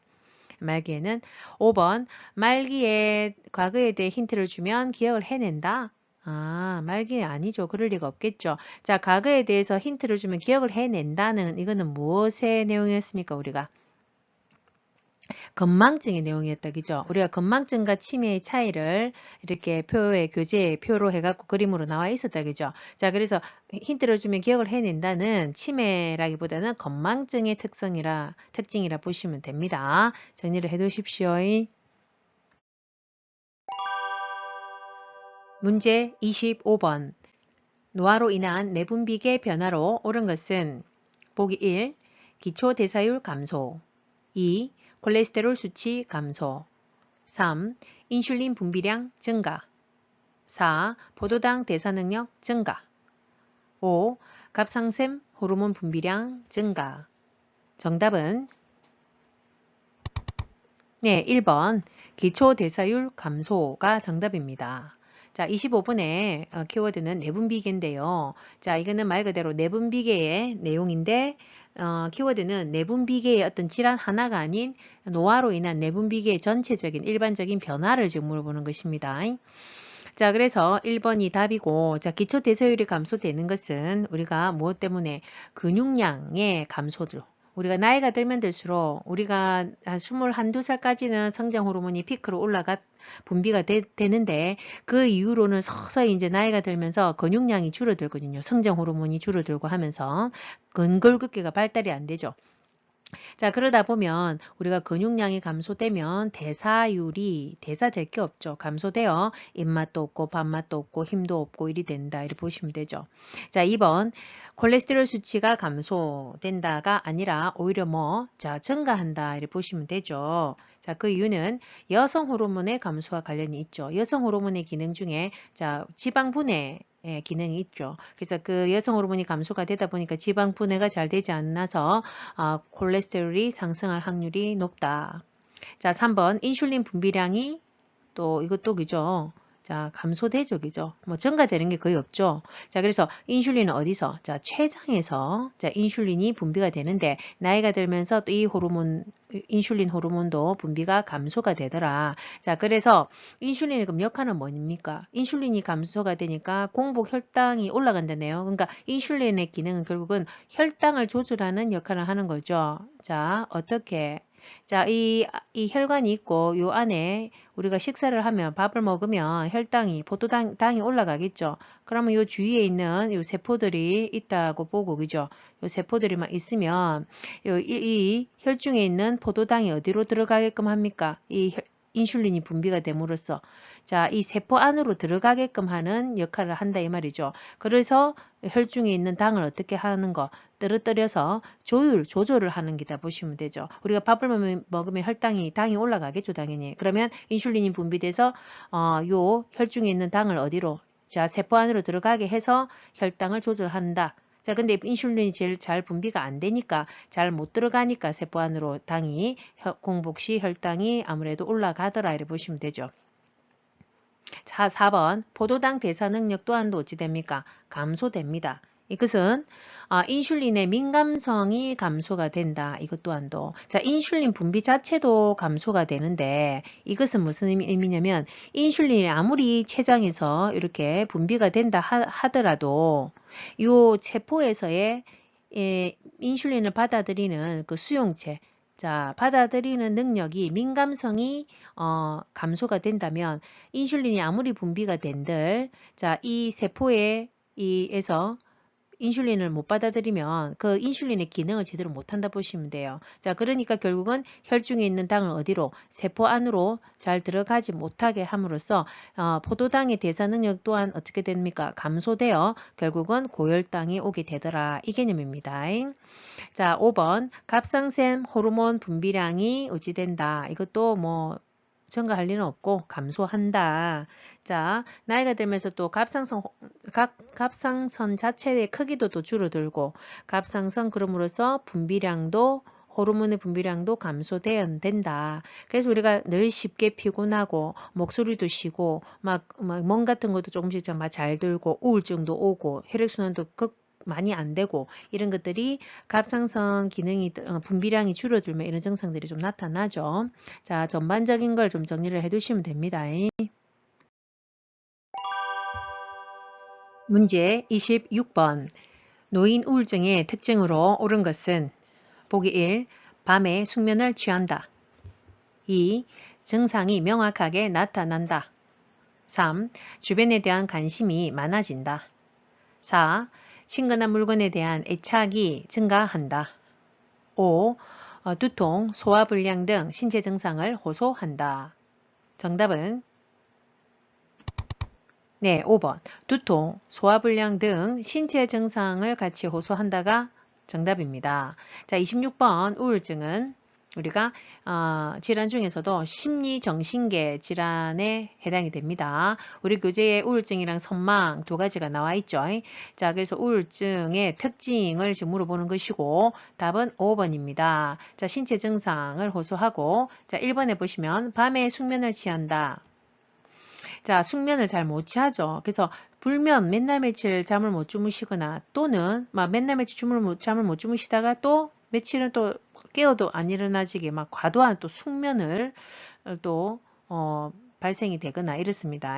말기에는 5번. 말기에 과거에 대해 힌트를 주면 기억을 해낸다. 아, 말기에 아니죠. 그럴 리가 없겠죠. 자, 과거에 대해서 힌트를 주면 기억을 해낸다는 이거는 무엇의 내용이었습니까? 우리가 건망증의 내용이었다. 그죠? 우리가 건망증과 치매의 차이를 이렇게 표에 교재에 표로 해갖고 그림으로 나와 있었다. 그죠? 자, 그래서 힌트를 주면 기억을 해낸다는 치매라기보다는 건망증의 특징이라 보시면 됩니다. 정리를 해두십시오. 문제 25번. 노화로 인한 내분비계 변화로 옳은 것은 보기 1. 기초대사율 감소 2. 콜레스테롤 수치 감소 3. 인슐린 분비량 증가 4. 포도당 대사능력 증가 5. 갑상샘 호르몬 분비량 증가. 정답은 네, 1번 기초대사율 감소가 정답입니다. 자, 25번의 키워드는 내분비계인데요. 자, 이거는 말 그대로 내분비계의 내용인데 키워드는 내분비계의 어떤 질환 하나가 아닌 노화로 인한 내분비계의 전체적인 일반적인 변화를 지금 물어보는 것입니다. 자, 그래서 1번이 답이고, 자, 기초대사율이 감소되는 것은 우리가 무엇 때문에 근육량의 감소로 우리가 나이가 들면 들수록 우리가 한 21, 2살까지는 성장 호르몬이 피크로 분비가 되는데 그 이후로는 서서히 이제 나이가 들면서 근육량이 줄어들거든요. 성장 호르몬이 줄어들고 하면서 근골격계가 발달이 안 되죠. 자, 그러다 보면 우리가 근육량이 감소되면 대사될 게 없죠. 감소되어 입맛도 없고 밥맛도 없고 힘도 없고 이리 된다. 이렇게 보시면 되죠. 자, 2번 콜레스테롤 수치가 감소된다가 아니라 오히려 증가한다. 이렇게 보시면 되죠. 자, 그 이유는 여성 호르몬의 감소와 관련이 있죠. 여성 호르몬의 기능 중에 자, 지방 분해 기능이 있죠. 그래서 그 여성 호르몬이 감소가 되다 보니까 지방 분해가 잘 되지 않아서 콜레스테롤이 상승할 확률이 높다. 자, 3번 인슐린 분비량이 또 이것도 그죠. 자, 감소되죠. 그죠? 증가되는 게 거의 없죠. 자, 그래서 인슐린은 어디서? 자, 췌장에서 자, 인슐린이 분비가 되는데 나이가 들면서 또 이 인슐린 호르몬도 분비가 감소가 되더라. 자, 그래서 인슐린의 그럼 역할은 뭡니까? 인슐린이 감소가 되니까 공복 혈당이 올라간다네요. 그러니까 인슐린의 기능은 결국은 혈당을 조절하는 역할을 하는 거죠. 자, 어떻게? 자, 이 혈관이 있고 요 안에 우리가 식사를 하면 밥을 먹으면 포도당이 올라가겠죠. 그러면 요 주위에 있는 요 세포들이 있다고 보고 그죠? 요 세포들이만 있으면 이 혈중에 있는 포도당이 어디로 들어가게끔 합니까? 이 인슐린이 분비가 됨으로써 자, 이 세포 안으로 들어가게끔 하는 역할을 한다 이 말이죠. 그래서 혈중에 있는 당을 어떻게 하는 거 떨어뜨려서 조절을 하는 게다 보시면 되죠. 우리가 밥을 먹으면 당이 올라가겠죠, 당연히. 그러면 인슐린이 분비돼서 요 혈중에 있는 당을 어디로 자, 세포 안으로 들어가게 해서 혈당을 조절한다. 자, 근데 인슐린이 제일 잘 분비가 안 되니까 잘 못 들어가니까 세포 안으로 당이 공복 시 혈당이 아무래도 올라가더라 이렇게 보시면 되죠. 자, 4번 포도당 대사 능력 또한도 어찌 됩니까? 감소됩니다. 이것은 인슐린의 민감성이 감소가 된다. 이것 또한도. 자, 인슐린 분비 자체도 감소가 되는데 이것은 무슨 의미냐면 인슐린이 아무리 췌장에서 이렇게 분비가 된다 하더라도 이 세포에서의 인슐린을 받아들이는 그 수용체 자, 받아들이는 능력이 민감성이 감소가 된다면 인슐린이 아무리 분비가 된들 자, 이 세포에 에서 인슐린을 못 받아들이면 그 인슐린의 기능을 제대로 못한다 보시면 돼요. 자, 그러니까 결국은 혈중에 있는 당을 어디로 세포 안으로 잘 들어가지 못하게 함으로써 포도당의 대사 능력 또한 어떻게 됩니까? 감소되어 결국은 고혈당이 오게 되더라. 이 개념입니다. 자, 5번 갑상샘 호르몬 분비량이 어찌된다. 이것도 뭐 증가할 리는 없고 감소한다. 자, 나이가 들면서 또 갑상선 자체의 크기도 또 줄어들고 갑상선 그럼으로써 분비량도 호르몬의 분비량도 감소된다. 그래서 우리가 늘 쉽게 피곤하고 목소리도 쉬고 막 멍 같은 것도 조금씩 잘 들고 우울증도 오고 혈액순환도 많이 안 되고 이런 것들이 갑상선 기능이 분비량이 줄어들면 이런 증상들이 좀 나타나죠. 자, 전반적인 걸 좀 정리를 해 두시면 됩니다. 문제 26번 노인 우울증의 특징으로 옳은 것은 보기 1. 밤에 숙면을 취한다. 2. 증상이 명확하게 나타난다. 3. 주변에 대한 관심이 많아진다. 4. 친근한 물건에 대한 애착이 증가한다. 5. 두통, 소화불량 등 신체 증상을 호소한다. 정답은 네, 5번. 두통, 소화불량 등 신체 증상을 같이 호소한다가 정답입니다. 자, 26번 우울증은 우리가 질환 중에서도 심리정신계 질환에 해당이 됩니다. 우리 교재에 우울증이랑 선망 두 가지가 나와 있죠. 자, 그래서 우울증의 특징을 지금 물어보는 것이고 답은 5번입니다. 자, 신체 증상을 호소하고 자, 1번에 보시면 밤에 숙면을 취한다. 자, 숙면을 잘 못 취하죠. 그래서 불면 맨날 며칠 잠을 못 주무시거나 또는 막 맨날 며칠 잠을 못 주무시다가 또 며칠은 또 깨어도 안 일어나지게 막 과도한 또 숙면을 또 발생이 되거나 이렇습니다.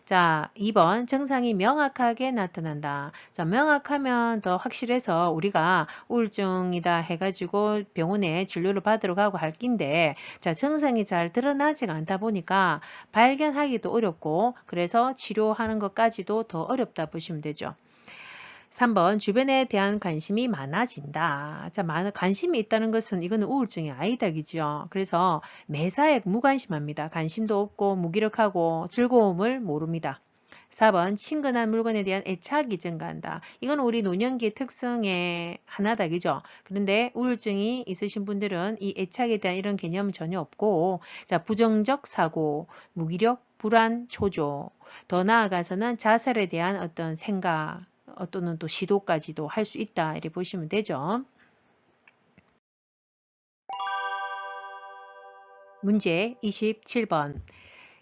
자, 2번 증상이 명확하게 나타난다. 자, 명확하면 더 확실해서 우리가 우울증이다 해가지고 병원에 진료를 받으러 가고 할 낀데 자, 증상이 잘 드러나지가 않다 보니까 발견하기도 어렵고 그래서 치료하는 것까지도 더 어렵다 보시면 되죠. 3번 주변에 대한 관심이 많아진다. 자, 관심이 있다는 것은 이거는 우울증이 아니다, 그죠? 그래서 매사에 무관심합니다. 관심도 없고 무기력하고 즐거움을 모릅니다. 4번 친근한 물건에 대한 애착이 증가한다. 이건 우리 노년기의 특성의 하나다, 그죠? 그런데 우울증이 있으신 분들은 이 애착에 대한 이런 개념은 전혀 없고 자, 부정적 사고, 무기력, 불안, 초조, 더 나아가서는 자살에 대한 어떤 생각 또는 또 시도까지도 할 수 있다 이렇게 보시면 되죠. 문제 27번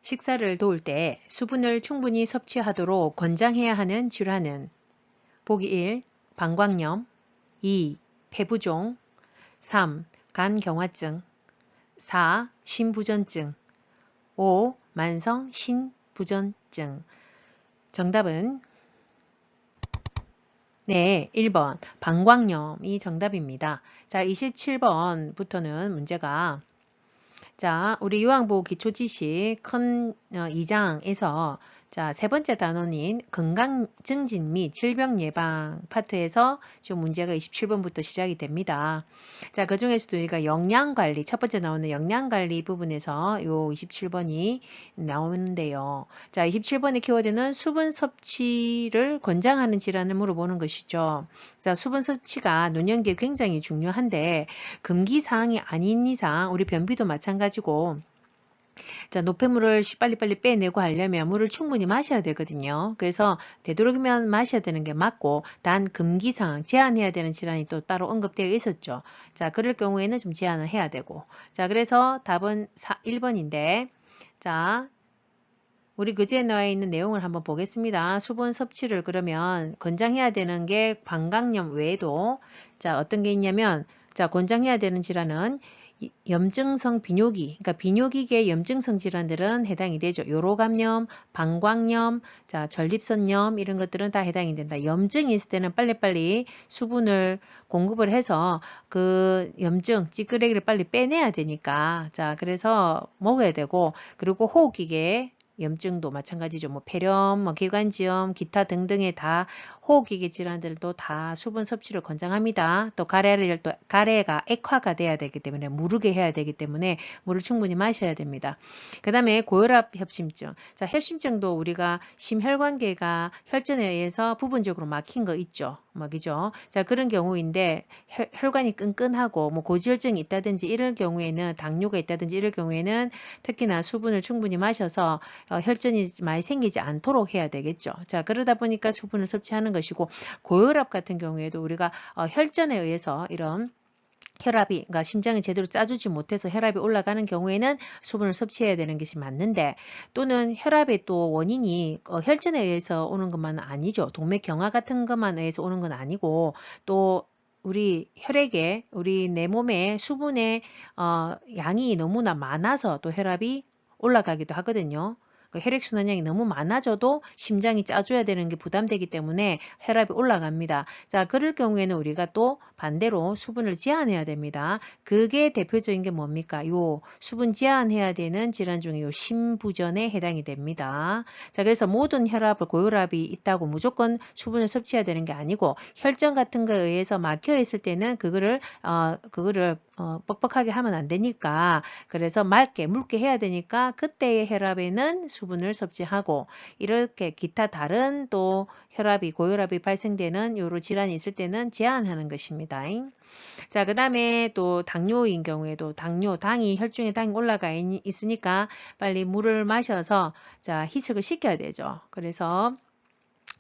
식사를 도울 때 수분을 충분히 섭취하도록 권장해야 하는 질환은 보기 1. 방광염 2. 폐부종 3. 간경화증 4. 신부전증 5. 만성 신부전증 정답은 네, 1번 방광염이 정답입니다. 자, 27번부터는 문제가 자, 우리 요양보호 기초지식 큰 2장에서 자, 세 번째 단원인 건강 증진 및 질병 예방 파트에서 지금 문제가 27번부터 시작이 됩니다. 자, 그 중에서도 우리가 영양 관리, 첫 번째 나오는 영양 관리 부분에서 요 27번이 나오는데요. 자, 27번의 키워드는 수분 섭취를 권장하는 질환을 물어보는 것이죠. 자, 수분 섭취가 노년기에 굉장히 중요한데 금기 사항이 아닌 이상 우리 변비도 마찬가지고 자, 노폐물을 빨리빨리 빼내고 하려면 물을 충분히 마셔야 되거든요. 그래서 되도록이면 마셔야 되는 게 맞고 단 금기사항 제한해야 되는 질환이 또 따로 언급되어 있었죠. 자, 그럴 경우에는 좀 제한을 해야 되고 자, 그래서 답은 1번인데 자, 우리 교재에 나와 있는 내용을 한번 보겠습니다. 수분 섭취를 그러면 권장해야 되는 게 방광염 외에도 자, 어떤 게 있냐면 자, 권장해야 되는 질환은 염증성 비뇨기, 그러니까 비뇨기계 염증성 질환들은 해당이 되죠. 요로감염, 방광염, 자, 전립선염 이런 것들은 다 해당이 된다. 염증이 있을 때는 빨리빨리 수분을 공급을 해서 그 염증, 찌끄레기를 빨리 빼내야 되니까 자, 그래서 먹어야 되고 그리고 호흡기계 염증도 마찬가지죠. 뭐 폐렴, 뭐 기관지염, 기타 등등의 다 호흡기계 질환들도 다 수분 섭취를 권장합니다. 또 가래가 액화가 돼야 되기 때문에 무르게 해야 되기 때문에 물을 충분히 마셔야 됩니다. 그 다음에 고혈압 협심증. 자, 협심증도 우리가 심혈관계가 혈전에 의해서 부분적으로 막힌 거 있죠. 그죠? 자, 그런 경우인데 혈관이 끈끈하고 뭐 고지혈증이 있다든지 이럴 경우에는 당뇨가 있다든지 이럴 경우에는 특히나 수분을 충분히 마셔서 혈전이 많이 생기지 않도록 해야 되겠죠. 자, 그러다 보니까 수분을 섭취하는 것이고 고혈압 같은 경우에도 우리가 혈전에 의해서 이런 혈압이, 그러니까 심장이 제대로 짜주지 못해서 혈압이 올라가는 경우에는 수분을 섭취해야 되는 것이 맞는데 또는 혈압의 또 원인이 혈전에 의해서 오는 것만 아니죠. 동맥 경화 같은 것만 의해서 오는 건 아니고 또 우리 혈액에 우리 내 몸에 수분의 양이 너무나 많아서 또 혈압이 올라가기도 하거든요. 혈액순환량이 너무 많아져도 심장이 짜줘야 되는 게 부담되기 때문에 혈압이 올라갑니다. 자, 그럴 경우에는 우리가 또 반대로 수분을 제한해야 됩니다. 그게 대표적인 게 뭡니까? 요 수분 제한해야 되는 질환 중에 요 심부전에 해당이 됩니다. 자, 그래서 모든 혈압을 고혈압이 있다고 무조건 수분을 섭취해야 되는 게 아니고 혈전 같은 거에 의해서 막혀 있을 때는 그거를 뻑뻑하게 하면 안 되니까 그래서 맑게 묽게 해야 되니까 그때의 혈압에는 수분을 섭취하고 이렇게 기타 다른 또 혈압이 고혈압이 발생되는 요로 질환이 있을 때는 제한하는 것입니다. 자, 그 다음에 또 당뇨인 경우에도 당이 혈중에 당이 올라가 있으니까 빨리 물을 마셔서 자, 희석을 시켜야 되죠. 그래서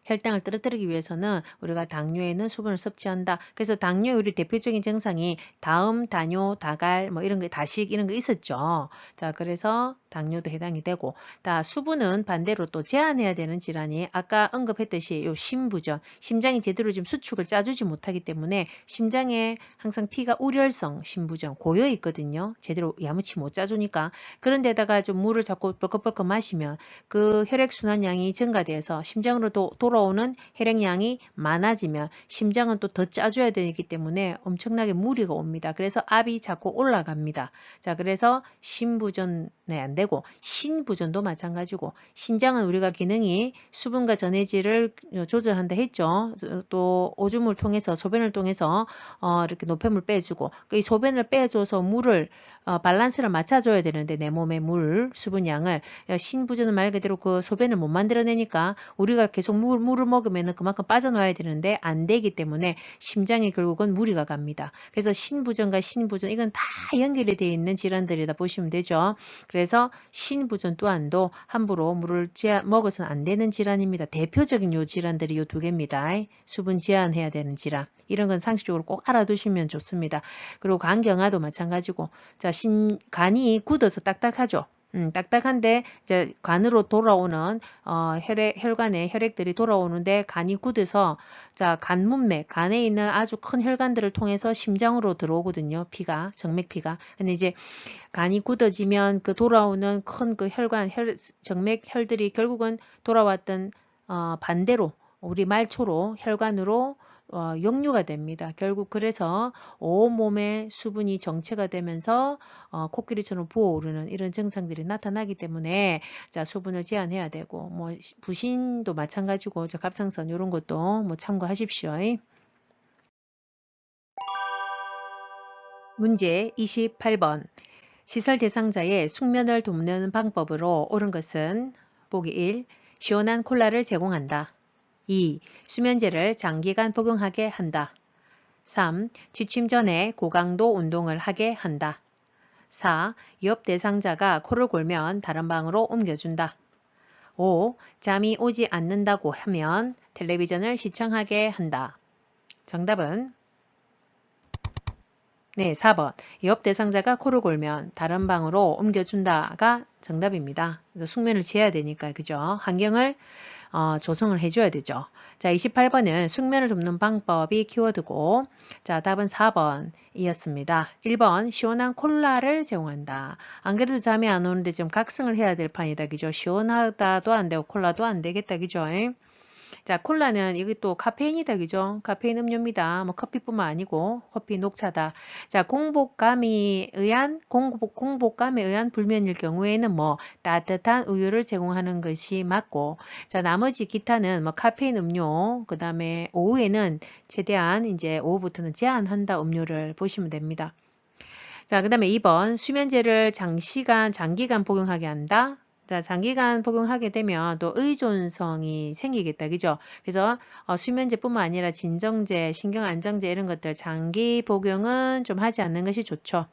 혈당을 떨어뜨리기 위해서는 우리가 당뇨에는 수분을 섭취한다. 그래서 당뇨의 우리 대표적인 증상이 다음, 다뇨, 다갈, 뭐 이런 거, 다식 이런 거 있었죠. 자, 그래서 당뇨도 해당이 되고, 수분은 반대로 또 제한해야 되는 질환이 아까 언급했듯이 요 심부전, 심장이 제대로 지금 수축을 짜주지 못하기 때문에 심장에 항상 피가 우렬성 심부전 고여 있거든요. 제대로 야무치 못 짜주니까. 그런데다가 좀 물을 자꾸 벌컥벌컥 마시면 그 혈액순환량이 증가돼서 심장으로 돌아오는 혈액량이 많아지면 심장은 또 더 짜줘야 되기 때문에 엄청나게 무리가 옵니다. 그래서 압이 자꾸 올라갑니다. 자, 그래서 심부전에 안 되고 신부전도 마찬가지고 신장은 우리가 기능이 수분과 전해질을 조절한다 했죠. 또 오줌을 통해서 소변을 통해서 이렇게 노폐물 빼주고 이 소변을 빼줘서 물을 밸런스를 맞춰줘야 되는데 내 몸의 물 수분량을 신부전은 말 그대로 그 소변을 못 만들어내니까 우리가 계속 물을 먹으면 그만큼 빠져나와야 되는데 안 되기 때문에 심장이 결국은 무리가 갑니다. 그래서 신부전과 신부전 이건 다 연결이 되어 있는 질환들이다 보시면 되죠. 그래서 신부전 또한도 함부로 물을 먹어서는 안 되는 질환입니다. 대표적인 요 질환들이 요 두 개입니다. 수분 제한해야 되는 질환. 이런 건 상식적으로 꼭 알아두시면 좋습니다. 그리고 간경화도 마찬가지고 자, 간이 굳어서 딱딱하죠. 딱딱한데 이제 간으로 돌아오는 혈관에 혈액들이 돌아오는데 간이 굳어서 자, 간문맥, 간에 있는 아주 큰 혈관들을 통해서 심장으로 들어오거든요. 피가, 정맥피가. 근데 이제 간이 굳어지면 그 돌아오는 큰 그 혈관, 정맥 혈들이 결국은 돌아왔던 반대로 우리 말초로 혈관으로 역류가 됩니다. 결국 그래서 온몸에 수분이 정체가 되면서 코끼리처럼 부어오르는 이런 증상들이 나타나기 때문에 자, 수분을 제한해야 되고 뭐 부신도 마찬가지고 저 갑상선 이런 것도 뭐 참고하십시오. 문제 28번. 시설 대상자의 숙면을 돕는 방법으로 옳은 것은 보기 1. 시원한 콜라를 제공한다. 2. 수면제를 장기간 복용하게 한다. 3. 취침 전에 고강도 운동을 하게 한다. 4. 옆 대상자가 코를 골면 다른 방으로 옮겨준다. 5. 잠이 오지 않는다고 하면 텔레비전을 시청하게 한다. 정답은 네, 4번. 옆 대상자가 코를 골면 다른 방으로 옮겨준다가 정답입니다. 숙면을 취해야 되니까, 그죠? 환경을 조성을 해줘야 되죠. 자, 28번은 숙면을 돕는 방법이 키워드고, 자, 답은 4번이었습니다. 1번, 시원한 콜라를 제공한다. 안 그래도 잠이 안 오는데 좀 각성을 해야 될 판이다, 그죠? 시원하다도 안 되고 콜라도 안 되겠다, 그죠? 자, 콜라는 이게 또 카페인이다, 그죠? 카페인 음료입니다. 뭐 커피뿐만 아니고 커피 녹차다. 자, 공복감에 의한 불면일 경우에는 뭐 따뜻한 우유를 제공하는 것이 맞고, 자, 나머지 기타는 뭐 카페인 음료, 그 다음에 오후에는 최대한 이제 오후부터는 제한한다 음료를 보시면 됩니다. 자, 그 다음에 2번 수면제를 장기간 복용하게 한다. 자, 장기간 복용하게 되면 또 의존성이 생기겠다. 그죠? 그래서 수면제뿐만 아니라 진정제, 신경안정제 이런 것들 장기 복용은 좀 하지 않는 것이 좋죠.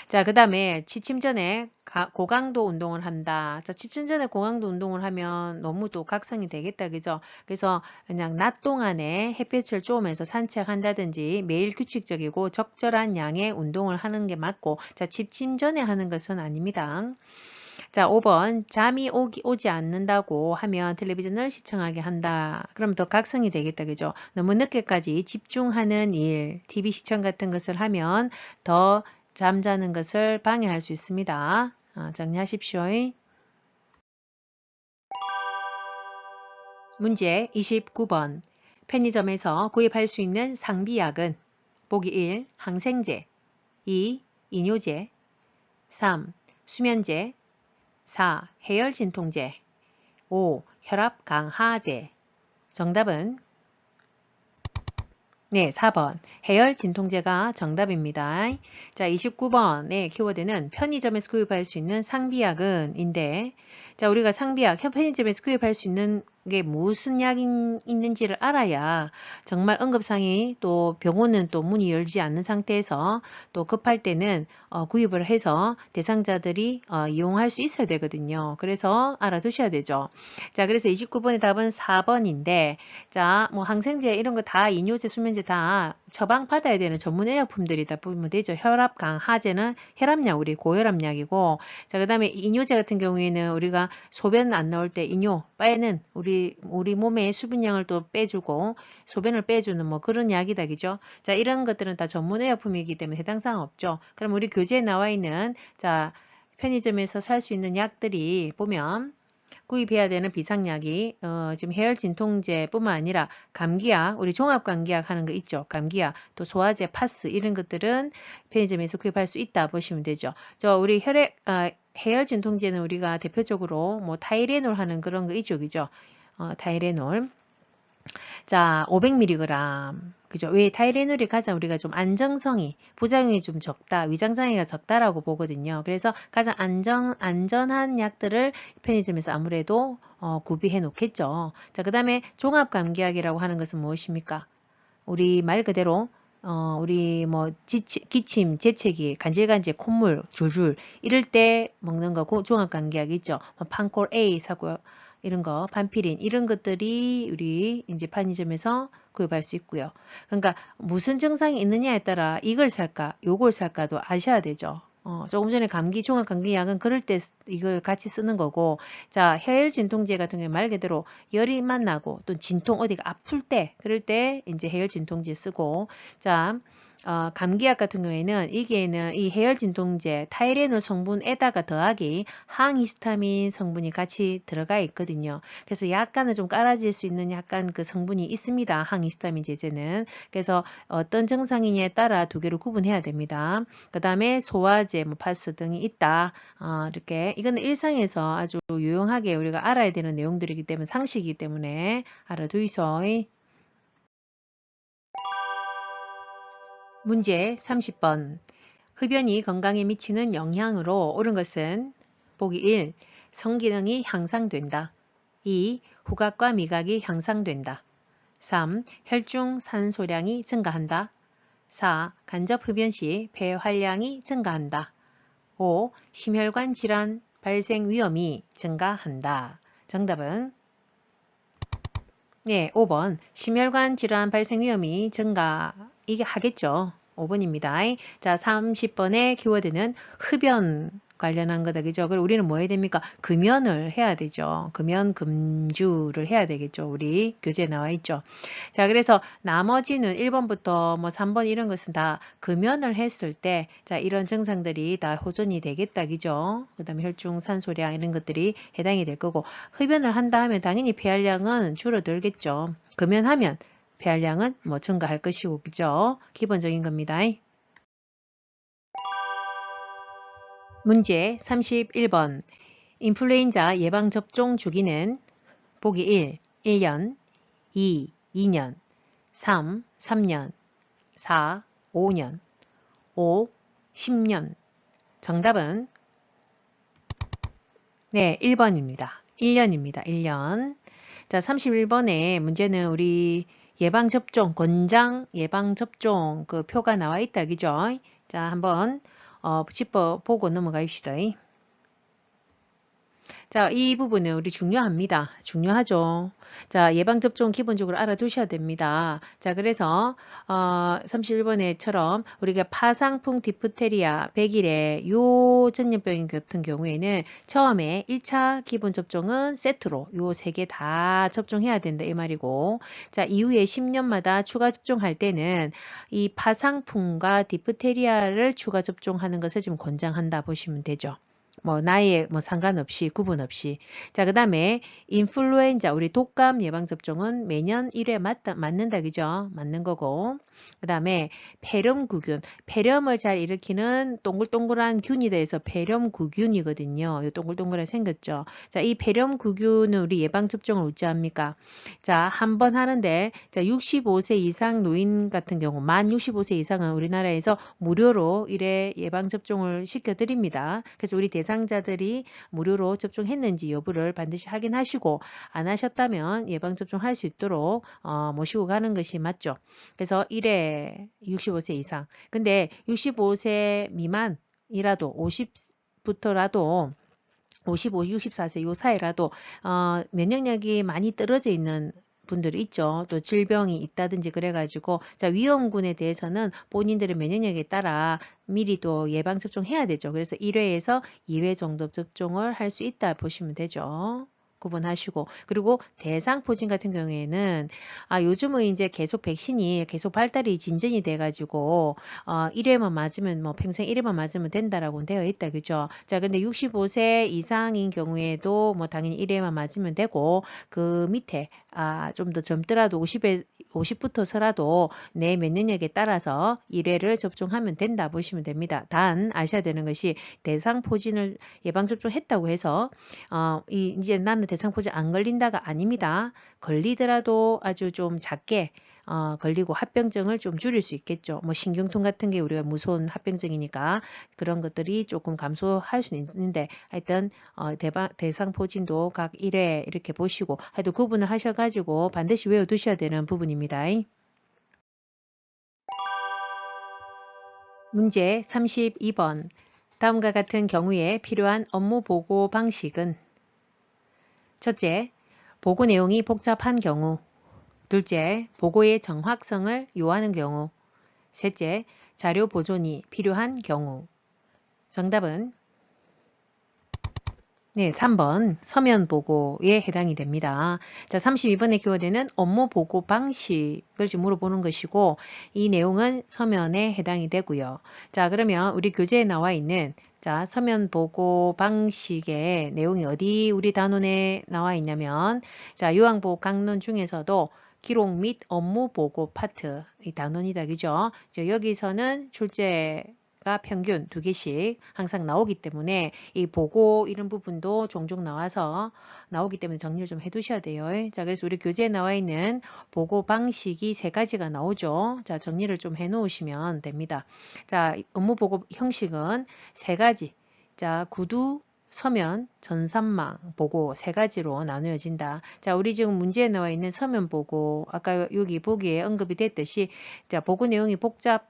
자, 그 다음에 취침 전에 고강도 운동을 한다. 자, 취침 전에 고강도 운동을 하면 너무 또 각성이 되겠다. 그죠? 그래서 그냥 낮 동안에 햇빛을 쬐면서 산책한다든지 매일 규칙적이고 적절한 양의 운동을 하는 게 맞고, 자, 취침 전에 하는 것은 아닙니다. 자, 5번. 잠이 오지 않는다고 하면 텔레비전을 시청하게 한다. 그럼 더 각성이 되겠다. 그죠? 너무 늦게까지 집중하는 일, TV 시청 같은 것을 하면 더 잠자는 것을 방해할 수 있습니다. 정리하십시오. 문제 29번. 편의점에서 구입할 수 있는 상비약은 보기 1. 항생제 2. 이뇨제 3. 수면제 4. 해열 진통제 5. 혈압 강하제. 정답은 네, 4번. 해열 진통제가 정답입니다. 자, 29번의 키워드는 편의점에서 구입할 수 있는 상비약은 인데, 자, 우리가 상비약, 편의점에서 구입할 수 있는 게 무슨 약이 있는지를 알아야 정말 응급상이 또 병원은 또 문이 열지 않는 상태에서 또 급할 때는 구입을 해서 대상자들이 이용할 수 있어야 되거든요. 그래서 알아두셔야 되죠. 자, 그래서 29번의 답은 4번인데, 자, 뭐 항생제 이런 거 다 이뇨제, 수면제 다 처방받아야 되는 전문 의약품들이다 보면 되죠. 혈압 강하제는 혈압약, 우리 고혈압약이고, 자, 그 다음에 이뇨제 같은 경우에는 우리가 소변 안 나올 때 이뇨, 빼는 우리 몸의 수분량을 또 빼주고 소변을 빼주는 뭐 그런 약이다, 그죠? 자, 이런 것들은 다 전문 의약품이기 때문에 해당 사항 없죠. 그럼 우리 교재에 나와 있는 자, 편의점에서 살 수 있는 약들이 보면 구입해야 되는 비상약이 지금 해열 진통제뿐만 아니라 감기약, 우리 종합감기약 하는 거 있죠. 감기약, 또 소화제, 파스 이런 것들은 편의점에서 구입할 수 있다 보시면 되죠. 저 우리 해열 진통제는 우리가 대표적으로 뭐 타이레놀 하는 그런 거 있죠, 그죠? 타이레놀. 자, 500mg. 그죠? 왜 타이레놀이 가장 우리가 좀 안정성이, 부작용이 좀 적다, 위장장애가 적다라고 보거든요. 그래서 가장 안전한 약들을 편의점에서 아무래도 구비해 놓겠죠. 자, 그 다음에 종합감기약이라고 하는 것은 무엇입니까? 우리 말 그대로 우리 뭐 기침, 재채기, 간질간질, 콧물 줄줄 이럴 때 먹는 거 종합감기약 있죠. 판콜 A 사고 이런 거, 반피린 이런 것들이 우리 이제 편의점에서 구입할 수 있고요. 그러니까 무슨 증상이 있느냐에 따라 이걸 살까, 요걸 살까도 아셔야 되죠. 조금 전에 종합감기약은 그럴 때 이걸 같이 쓰는 거고, 자, 해열 진통제 같은 경우에 말 그대로 열이만 나고 또 진통 어디가 아플 때, 그럴 때 이제 해열 진통제 쓰고, 자, 감기약 같은 경우에는 이게는 이 해열 진통제 타이레놀 성분에다가 더하기 항히스타민 성분이 같이 들어가 있거든요. 그래서 약간은 좀 깔아질 수 있는 약간 그 성분이 있습니다. 항히스타민 제제는. 그래서 어떤 증상이냐에 따라 두 개를 구분해야 됩니다. 그 다음에 소화제, 뭐 파스 등이 있다. 이렇게 이거는 일상에서 아주 유용하게 우리가 알아야 되는 내용들이기 때문에 상식이기 때문에 알아두이소. 문제 30번. 흡연이 건강에 미치는 영향으로 옳은 것은 보기 1. 성기능이 향상된다. 2. 후각과 미각이 향상된다. 3. 혈중 산소량이 증가한다. 4. 간접 흡연 시 폐 활량이 증가한다. 5. 심혈관 질환 발생 위험이 증가한다. 정답은 네, 5번. 심혈관 질환 발생 위험이 증가, 이게 하겠죠. 5번입니다. 자, 30번의 키워드는 흡연 관련한 거다. 그죠? 그리고 우리는 뭐 해야 됩니까? 금연을 해야 되죠. 금연, 금주를 해야 되겠죠. 우리 교재에 나와 있죠. 자, 그래서 나머지는 1번부터 뭐 3번 이런 것은 다 금연을 했을 때, 자, 이런 증상들이 다 호전이 되겠다. 그죠? 그 다음에 혈중 산소량 이런 것들이 해당이 될 거고, 흡연을 한다 하면 당연히 폐활량은 줄어들겠죠. 금연하면 폐활량은 뭐 증가할 것이고, 그죠? 기본적인 겁니다. 문제 31번. 인플루엔자 예방접종 주기는 보기 1, 1년, 2, 2년, 3, 3년, 4, 5년, 5, 10년. 정답은 네, 1번입니다. 1년입니다. 1년. 자, 31번에 문제는 우리 예방접종, 권장 예방접종 그 표가 나와 있다. 그죠? 자, 한번 짚어보고 넘어가십시다. 자, 이 부분은 우리 중요합니다. 중요하죠. 자, 예방접종 기본적으로 알아두셔야 됩니다. 자, 그래서 31번에처럼 우리가 파상풍 디프테리아 100일에 요 전염병 같은 경우에는 처음에 1차 기본 접종은 세트로 요 세 개 다 접종해야 된다 이 말이고, 자, 이후에 10년마다 추가 접종할 때는 이 파상풍과 디프테리아를 추가 접종하는 것을 지금 권장한다 보시면 되죠. 뭐 나이에 뭐 상관없이 구분 없이. 자, 그다음에 인플루엔자 우리 독감 예방 접종은 매년 1회 맞는다 그죠? 맞는 거고. 그다음에 폐렴구균. 폐렴을 잘 일으키는 동글동글한 균이 돼서 폐렴구균이거든요. 이 동글동글하게 생겼죠. 자, 이 폐렴구균은 우리 예방 접종을 어찌합니까? 자, 한 번 하는데 자, 65세 이상 노인 같은 경우 만 65세 이상은 우리나라에서 무료로 1회 예방 접종을 시켜 드립니다. 그래서 우리 대상자들이 무료로 접종했는지 여부를 반드시 확인하시고 안 하셨다면 예방 접종할 수 있도록 모시고 가는 것이 맞죠. 그래서 1회 65세 이상. 근데 65세 미만이라도 50부터라도 55, 64세 요 사이라도 면역력이 많이 떨어져 있는 분들이 있죠. 또 질병이 있다든지 그래가지고 자, 위험군에 대해서는 본인들의 면역력에 따라 미리 또 예방접종해야 되죠. 그래서 1회에서 2회 정도 접종을 할 수 있다 보시면 되죠. 구분하시고, 그리고 대상포진 같은 경우에는 요즘은 이제 계속 백신이 계속 발달이 진전이 돼가지고 1회만 맞으면 뭐 평생 1회만 맞으면 된다라고 되어 있다 그죠? 자, 근데 65세 이상인 경우에도 뭐 당연히 1회만 맞으면 되고, 그 밑에 좀 더 젊더라도 50부터서라도 내 면역력에 따라서 1회를 접종하면 된다 보시면 됩니다. 단 아셔야 되는 것이 대상포진을 예방접종했다고 해서 이제 나는 대상포진 안 걸린다가 아닙니다. 걸리더라도 아주 좀 작게 걸리고 합병증을 좀 줄일 수 있겠죠. 뭐 신경통 같은 게 우리가 무서운 합병증이니까 그런 것들이 조금 감소할 수는 있는데 하여튼 대상포진도 각 1회 이렇게 보시고 하여튼 구분을 하셔가지고 반드시 외워두셔야 되는 부분입니다. 문제 32번. 다음과 같은 경우에 필요한 업무 보고 방식은 첫째, 보고 내용이 복잡한 경우. 둘째, 보고의 정확성을 요하는 경우. 셋째, 자료 보존이 필요한 경우. 정답은 네, 3번 서면 보고에 해당이 됩니다. 자, 32번의 키워드는 업무 보고 방식을 지금 물어보는 것이고 이 내용은 서면에 해당이 되고요. 자, 그러면 우리 교재에 나와 있는 자, 서면 보고 방식의 내용이 어디 우리 단원에 나와 있냐면 자, 요양보호 강론 중에서도 기록 및 업무 보고 파트 이 단원이다. 그죠? 여기서는 출제가 평균 2개씩 항상 나오기 때문에 이 보고 이런 부분도 종종 나오기 때문에 정리를 좀 해두셔야 돼요. 자, 그래서 우리 교재에 나와 있는 보고 방식이 3가지가 나오죠. 자, 정리를 좀 해놓으시면 됩니다. 자, 업무 보고 형식은 3가지. 자, 구두, 서면, 전산망 보고 3가지로 나누어진다. 자, 우리 지금 문제에 나와 있는 서면 보고, 아까 여기 보기에 언급이 됐듯이, 자, 보고 내용이 복잡하거나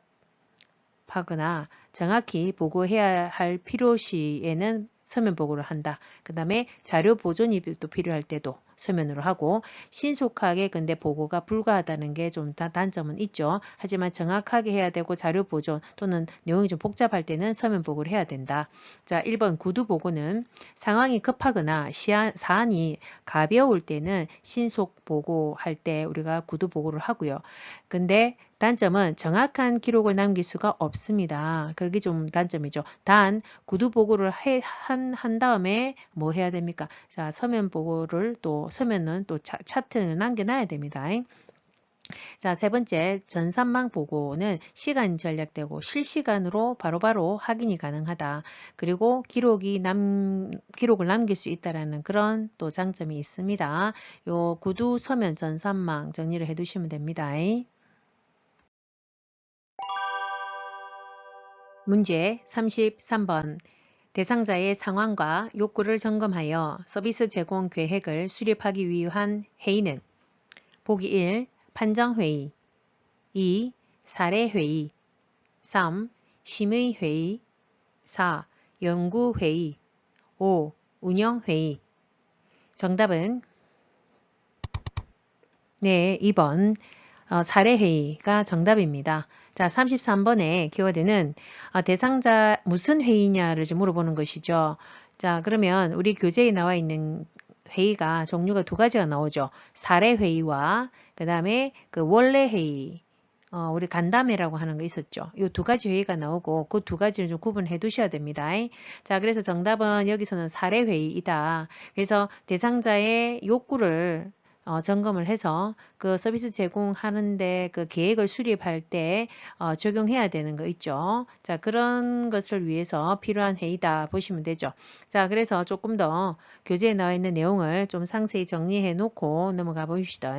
정확히 보고해야 할 필요시에는 서면 보고를 한다. 그 다음에 자료 보존이 또 필요할 때도 서면으로 하고 신속하게 근데 보고가 불가하다는 게 좀 단점은 있죠. 하지만 정확하게 해야 되고 자료 보존 또는 내용이 좀 복잡할 때는 서면 보고를 해야 된다. 자, 1번 구두 보고는 상황이 급하거나 사안이 가벼울 때는 신속 보고할 때 우리가 구두 보고를 하고요. 근데 단점은 정확한 기록을 남길 수가 없습니다. 그게 좀 단점이죠. 단 구두 보고를 한 다음에 뭐 해야 됩니까? 자, 서면 보고를 또 서면은 또 차트를 남겨놔야 됩니다. 자, 3번째 전산망 보고는 시간 절약되고 실시간으로 바로바로 확인이 가능하다. 그리고 기록을 남길 수 있다라는 그런 또 장점이 있습니다. 요 구두 서면 전산망 정리를 해두시면 됩니다. 문제 33번. 대상자의 상황과 욕구를 점검하여 서비스 제공 계획을 수립하기 위한 회의는 보기 1. 판정회의 2. 사례회의 3. 심의회의 4. 연구회의 5. 운영회의 정답은 네, 2번 사례회의가 정답입니다. 자, 33번의 키워드는 대상자 무슨 회의냐를 물어보는 것이죠. 자, 그러면 우리 교재에 나와 있는 회의가 종류가 2가지가 나오죠. 사례회의와 그 다음에 그 원래회의, 우리 간담회라고 하는 거 있었죠. 이 2가지 회의가 나오고 그 2가지를 좀 구분해 두셔야 됩니다. 자, 그래서 정답은 여기서는 사례회의이다. 그래서 대상자의 욕구를 점검을 해서 그 서비스 제공하는데 그 계획을 수립할 때 적용해야 되는 거 있죠. 자, 그런 것을 위해서 필요한 회의다 보시면 되죠. 자, 그래서 조금 더 교재에 나와 있는 내용을 좀 상세히 정리해 놓고 넘어가 봅시다.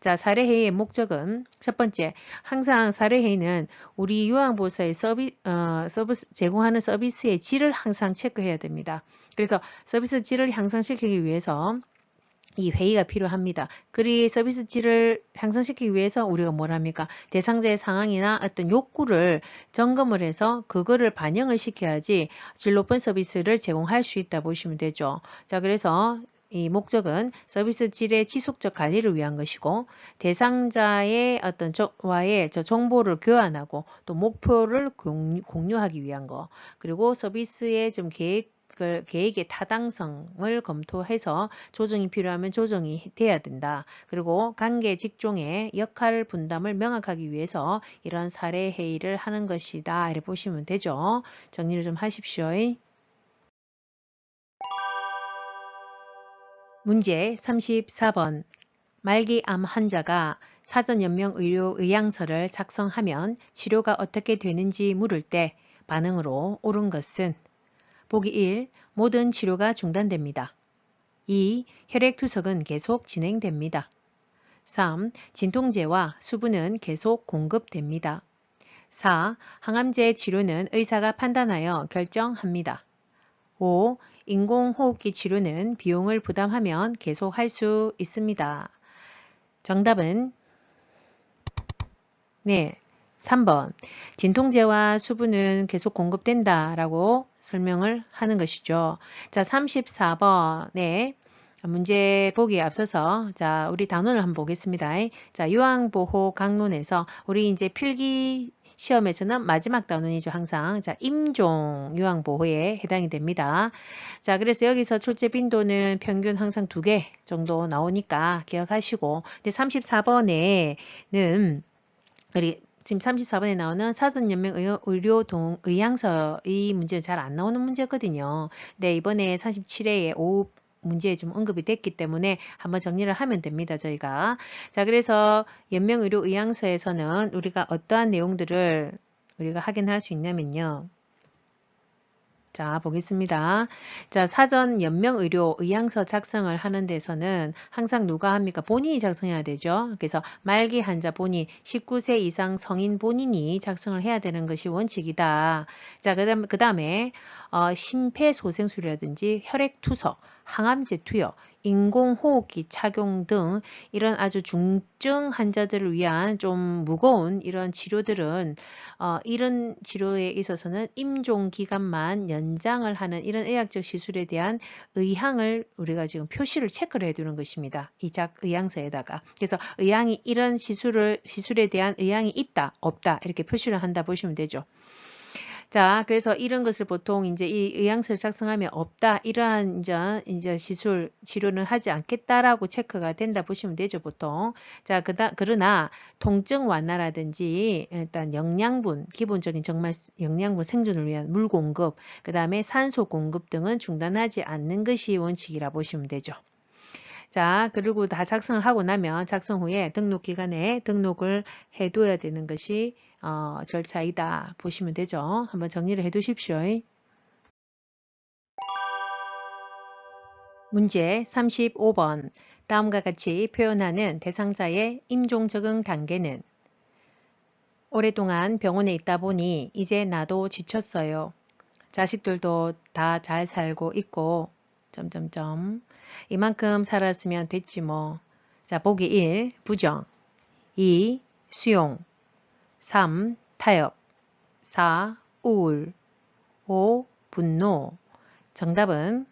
자, 사례회의의 목적은 첫 번째, 항상 사례회의는 우리 요양보호사의 서비스 제공하는 서비스의 질을 항상 체크해야 됩니다. 그래서 서비스 질을 향상시키기 위해서 이 회의가 필요합니다. 그리 서비스 질을 향상시키기 위해서 우리가 뭘 합니까? 대상자의 상황이나 어떤 욕구를 점검을 해서 그거를 반영을 시켜야지 질 높은 서비스를 제공할 수 있다 보시면 되죠. 자, 그래서 이 목적은 서비스 질의 지속적 관리를 위한 것이고 대상자의 어떤 와의 정보를 교환하고 또 목표를 공유하기 위한 거 그리고 서비스의 좀 계획의 타당성을 검토해서 조정이 필요하면 조정이 돼야 된다. 그리고 관계 직종의 역할 분담을 명확하기 위해서 이런 사례 회의를 하는 것이다. 이렇게 보시면 되죠. 정리를 좀 하십시오. 문제 34번. 말기암 환자가 사전연명 의료 의향서를 작성하면 치료가 어떻게 되는지 물을 때 반응으로 옳은 것은 보기 1. 모든 치료가 중단됩니다. 2. 혈액투석은 계속 진행됩니다. 3. 진통제와 수분은 계속 공급됩니다. 4. 항암제 치료는 의사가 판단하여 결정합니다. 5. 인공호흡기 치료는 비용을 부담하면 계속할 수 있습니다. 정답은 네, 3번. 진통제와 수분은 계속 공급된다 라고 설명을 하는 것이죠. 자, 34번에 문제 보기에 앞서서 자, 우리 단원을 한번 보겠습니다. 자, 요양보호 강론에서 우리 이제 필기 시험에서는 마지막 단원이죠. 항상. 자, 임종 요양보호에 해당이 됩니다. 자, 그래서 여기서 출제 빈도는 평균 항상 2개 정도 나오니까 기억하시고, 근데 34번에는 우리 지금 34번에 나오는 사전연맹 의료의양서 이 문제는 잘 안 나오는 문제거든요. 근데 이번에 47회에 오후 문제에 좀 언급이 됐기 때문에 한번 정리를 하면 됩니다. 저희가. 자, 그래서 연명의료의양서에서는 우리가 어떠한 내용들을 우리가 확인할 수 있냐면요. 자, 보겠습니다. 자, 사전 연명의료 의향서 작성을 하는 데서는 항상 누가 합니까? 본인이 작성해야 되죠. 그래서 말기 환자 본인, 19세 이상 성인 본인이 작성을 해야 되는 것이 원칙이다. 자, 그 다음에 심폐소생술이라든지 혈액투석, 항암제 투여, 인공호흡기 착용 등 이런 아주 중증 환자들을 위한 좀 무거운 이런 치료들은 이런 치료에 있어서는 임종 기간만 연장을 하는 이런 의학적 시술에 대한 의향을 우리가 지금 표시를 체크를 해두는 것입니다. 이 의향서에다가. 그래서 의향이 이런 시술에 대한 의향이 있다, 없다 이렇게 표시를 한다 보시면 되죠. 자, 그래서 이런 것을 보통 이제 이 의향서를 작성하면 없다, 이러한 이제 시술 치료는 하지 않겠다라고 체크가 된다 보시면 되죠, 보통. 자, 그러나 통증 완화라든지 일단 영양분, 기본적인 정말 영양분 생존을 위한 물 공급, 그 다음에 산소 공급 등은 중단하지 않는 것이 원칙이라 보시면 되죠. 자, 그리고 다 작성을 하고 나면 작성 후에 등록 기간에 등록을 해둬야 되는 것이 절차이다 보시면 되죠. 한번 정리를 해 두십시오. 문제 35번. 다음과 같이 표현하는 대상자의 임종 적응 단계는 오랫동안 병원에 있다 보니 이제 나도 지쳤어요. 자식들도 다 잘 살고 있고 점점점 이만큼 살았으면 됐지 뭐. 자, 보기 1. 부정 2. 수용 3. 타협 4. 우울 5. 분노. 정답은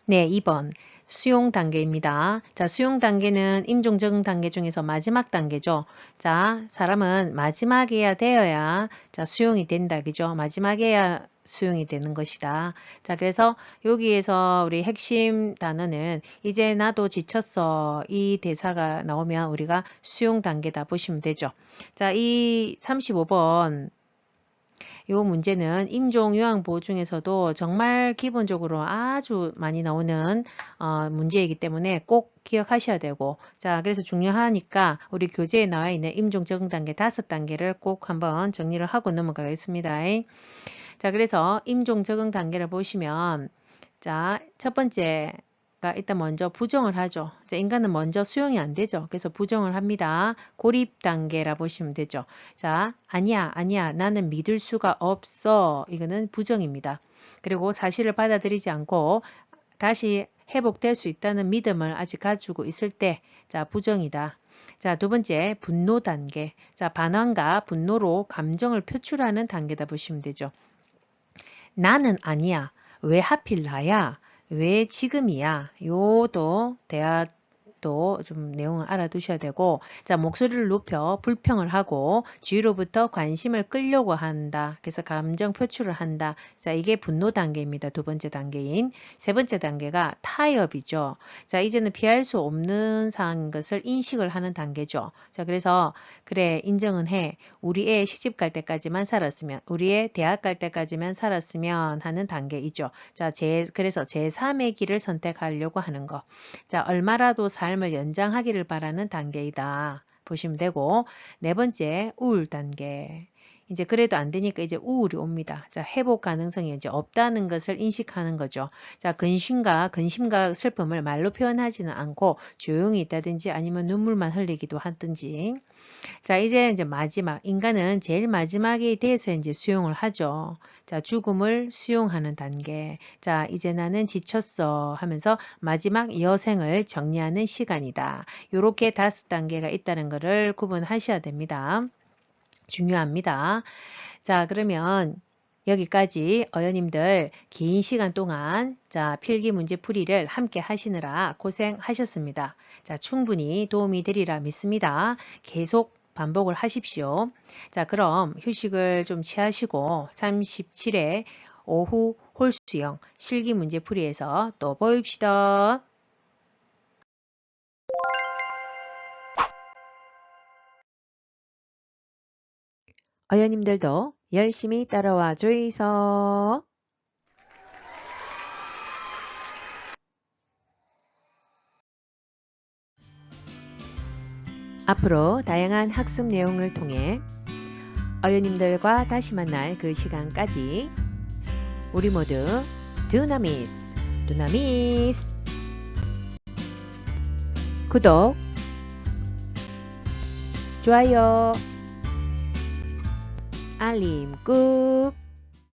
네, 2번 수용 단계입니다. 자, 수용 단계는 임종 적응 단계 중에서 마지막 단계죠. 자, 사람은 마지막에야 되어야 자, 수용이 된다. 그죠? 마지막에야 수용이 되는 것이다. 자, 그래서 여기에서 우리 핵심 단어는 이제 나도 지쳤어. 이 대사가 나오면 우리가 수용 단계다 보시면 되죠. 자, 이 35번 이 문제는 임종 요양보호 중에서도 정말 기본적으로 아주 많이 나오는 문제이기 때문에 꼭 기억하셔야 되고, 자, 그래서 중요하니까 우리 교재에 나와 있는 임종 적응 단계 5단계를 꼭 한번 정리를 하고 넘어가겠습니다. 자, 그래서 임종 적응 단계를 보시면 자, 첫 번째가 일단 먼저 부정을 하죠. 자, 인간은 먼저 수용이 안 되죠. 그래서 부정을 합니다. 고립 단계라 보시면 되죠. 자, 아니야, 아니야, 나는 믿을 수가 없어. 이거는 부정입니다. 그리고 사실을 받아들이지 않고 다시 회복될 수 있다는 믿음을 아직 가지고 있을 때, 자, 부정이다. 자, 두 번째, 분노 단계. 자, 반항과 분노로 감정을 표출하는 단계다 보시면 되죠. 나는 아니야. 왜 하필 나야? 왜 지금이야? 요도 대화도 좀 내용을 알아두셔야 되고, 자, 목소리를 높여 불평을 하고 주위로부터 관심을 끌려고 한다. 그래서 감정 표출을 한다. 자, 이게 분노 단계입니다. 두 번째 단계인. 세 번째 단계가 타협이죠. 자, 이제는 피할 수 없는 상황인 것을 인식을 하는 단계죠. 자, 그래서 그래, 인정은 해. 우리 애 시집 갈 때까지만 살았으면, 우리 애 대학 갈 때까지만 살았으면 하는 단계이죠. 자, 그래서 제3의 길을 선택하려고 하는 거. 자, 얼마라도 삶을 연장하기를 바라는 단계이다. 보시면 되고, 네 번째, 우울 단계. 이제 그래도 안 되니까 이제 우울이 옵니다. 자, 회복 가능성이 이제 없다는 것을 인식하는 거죠. 자, 근심과 슬픔을 말로 표현하지는 않고 조용히 있다든지 아니면 눈물만 흘리기도 하든지. 자, 이제 마지막, 인간은 제일 마지막에 대해서 이제 수용을 하죠. 자, 죽음을 수용하는 단계. 자, 이제 나는 지쳤어 하면서 마지막 여생을 정리하는 시간이다. 요렇게 5단계가 있다는 것을 구분하셔야 됩니다. 중요합니다. 자, 그러면 여기까지 어연님들 긴 시간 동안 자, 필기 문제 풀이를 함께 하시느라 고생하셨습니다. 자, 충분히 도움이 되리라 믿습니다. 계속 반복을 하십시오. 자, 그럼 휴식을 좀 취하시고 37회 오후 홀수형 실기 문제 풀이에서 또 보입시다. 어연님들도 열심히 따라와 주이소. 앞으로 다양한 학습 내용을 통해 어연님들과 다시 만날 그 시간까지 우리 모두 두나미스, 두나미스. 구독, 좋아요, 알림 꾹.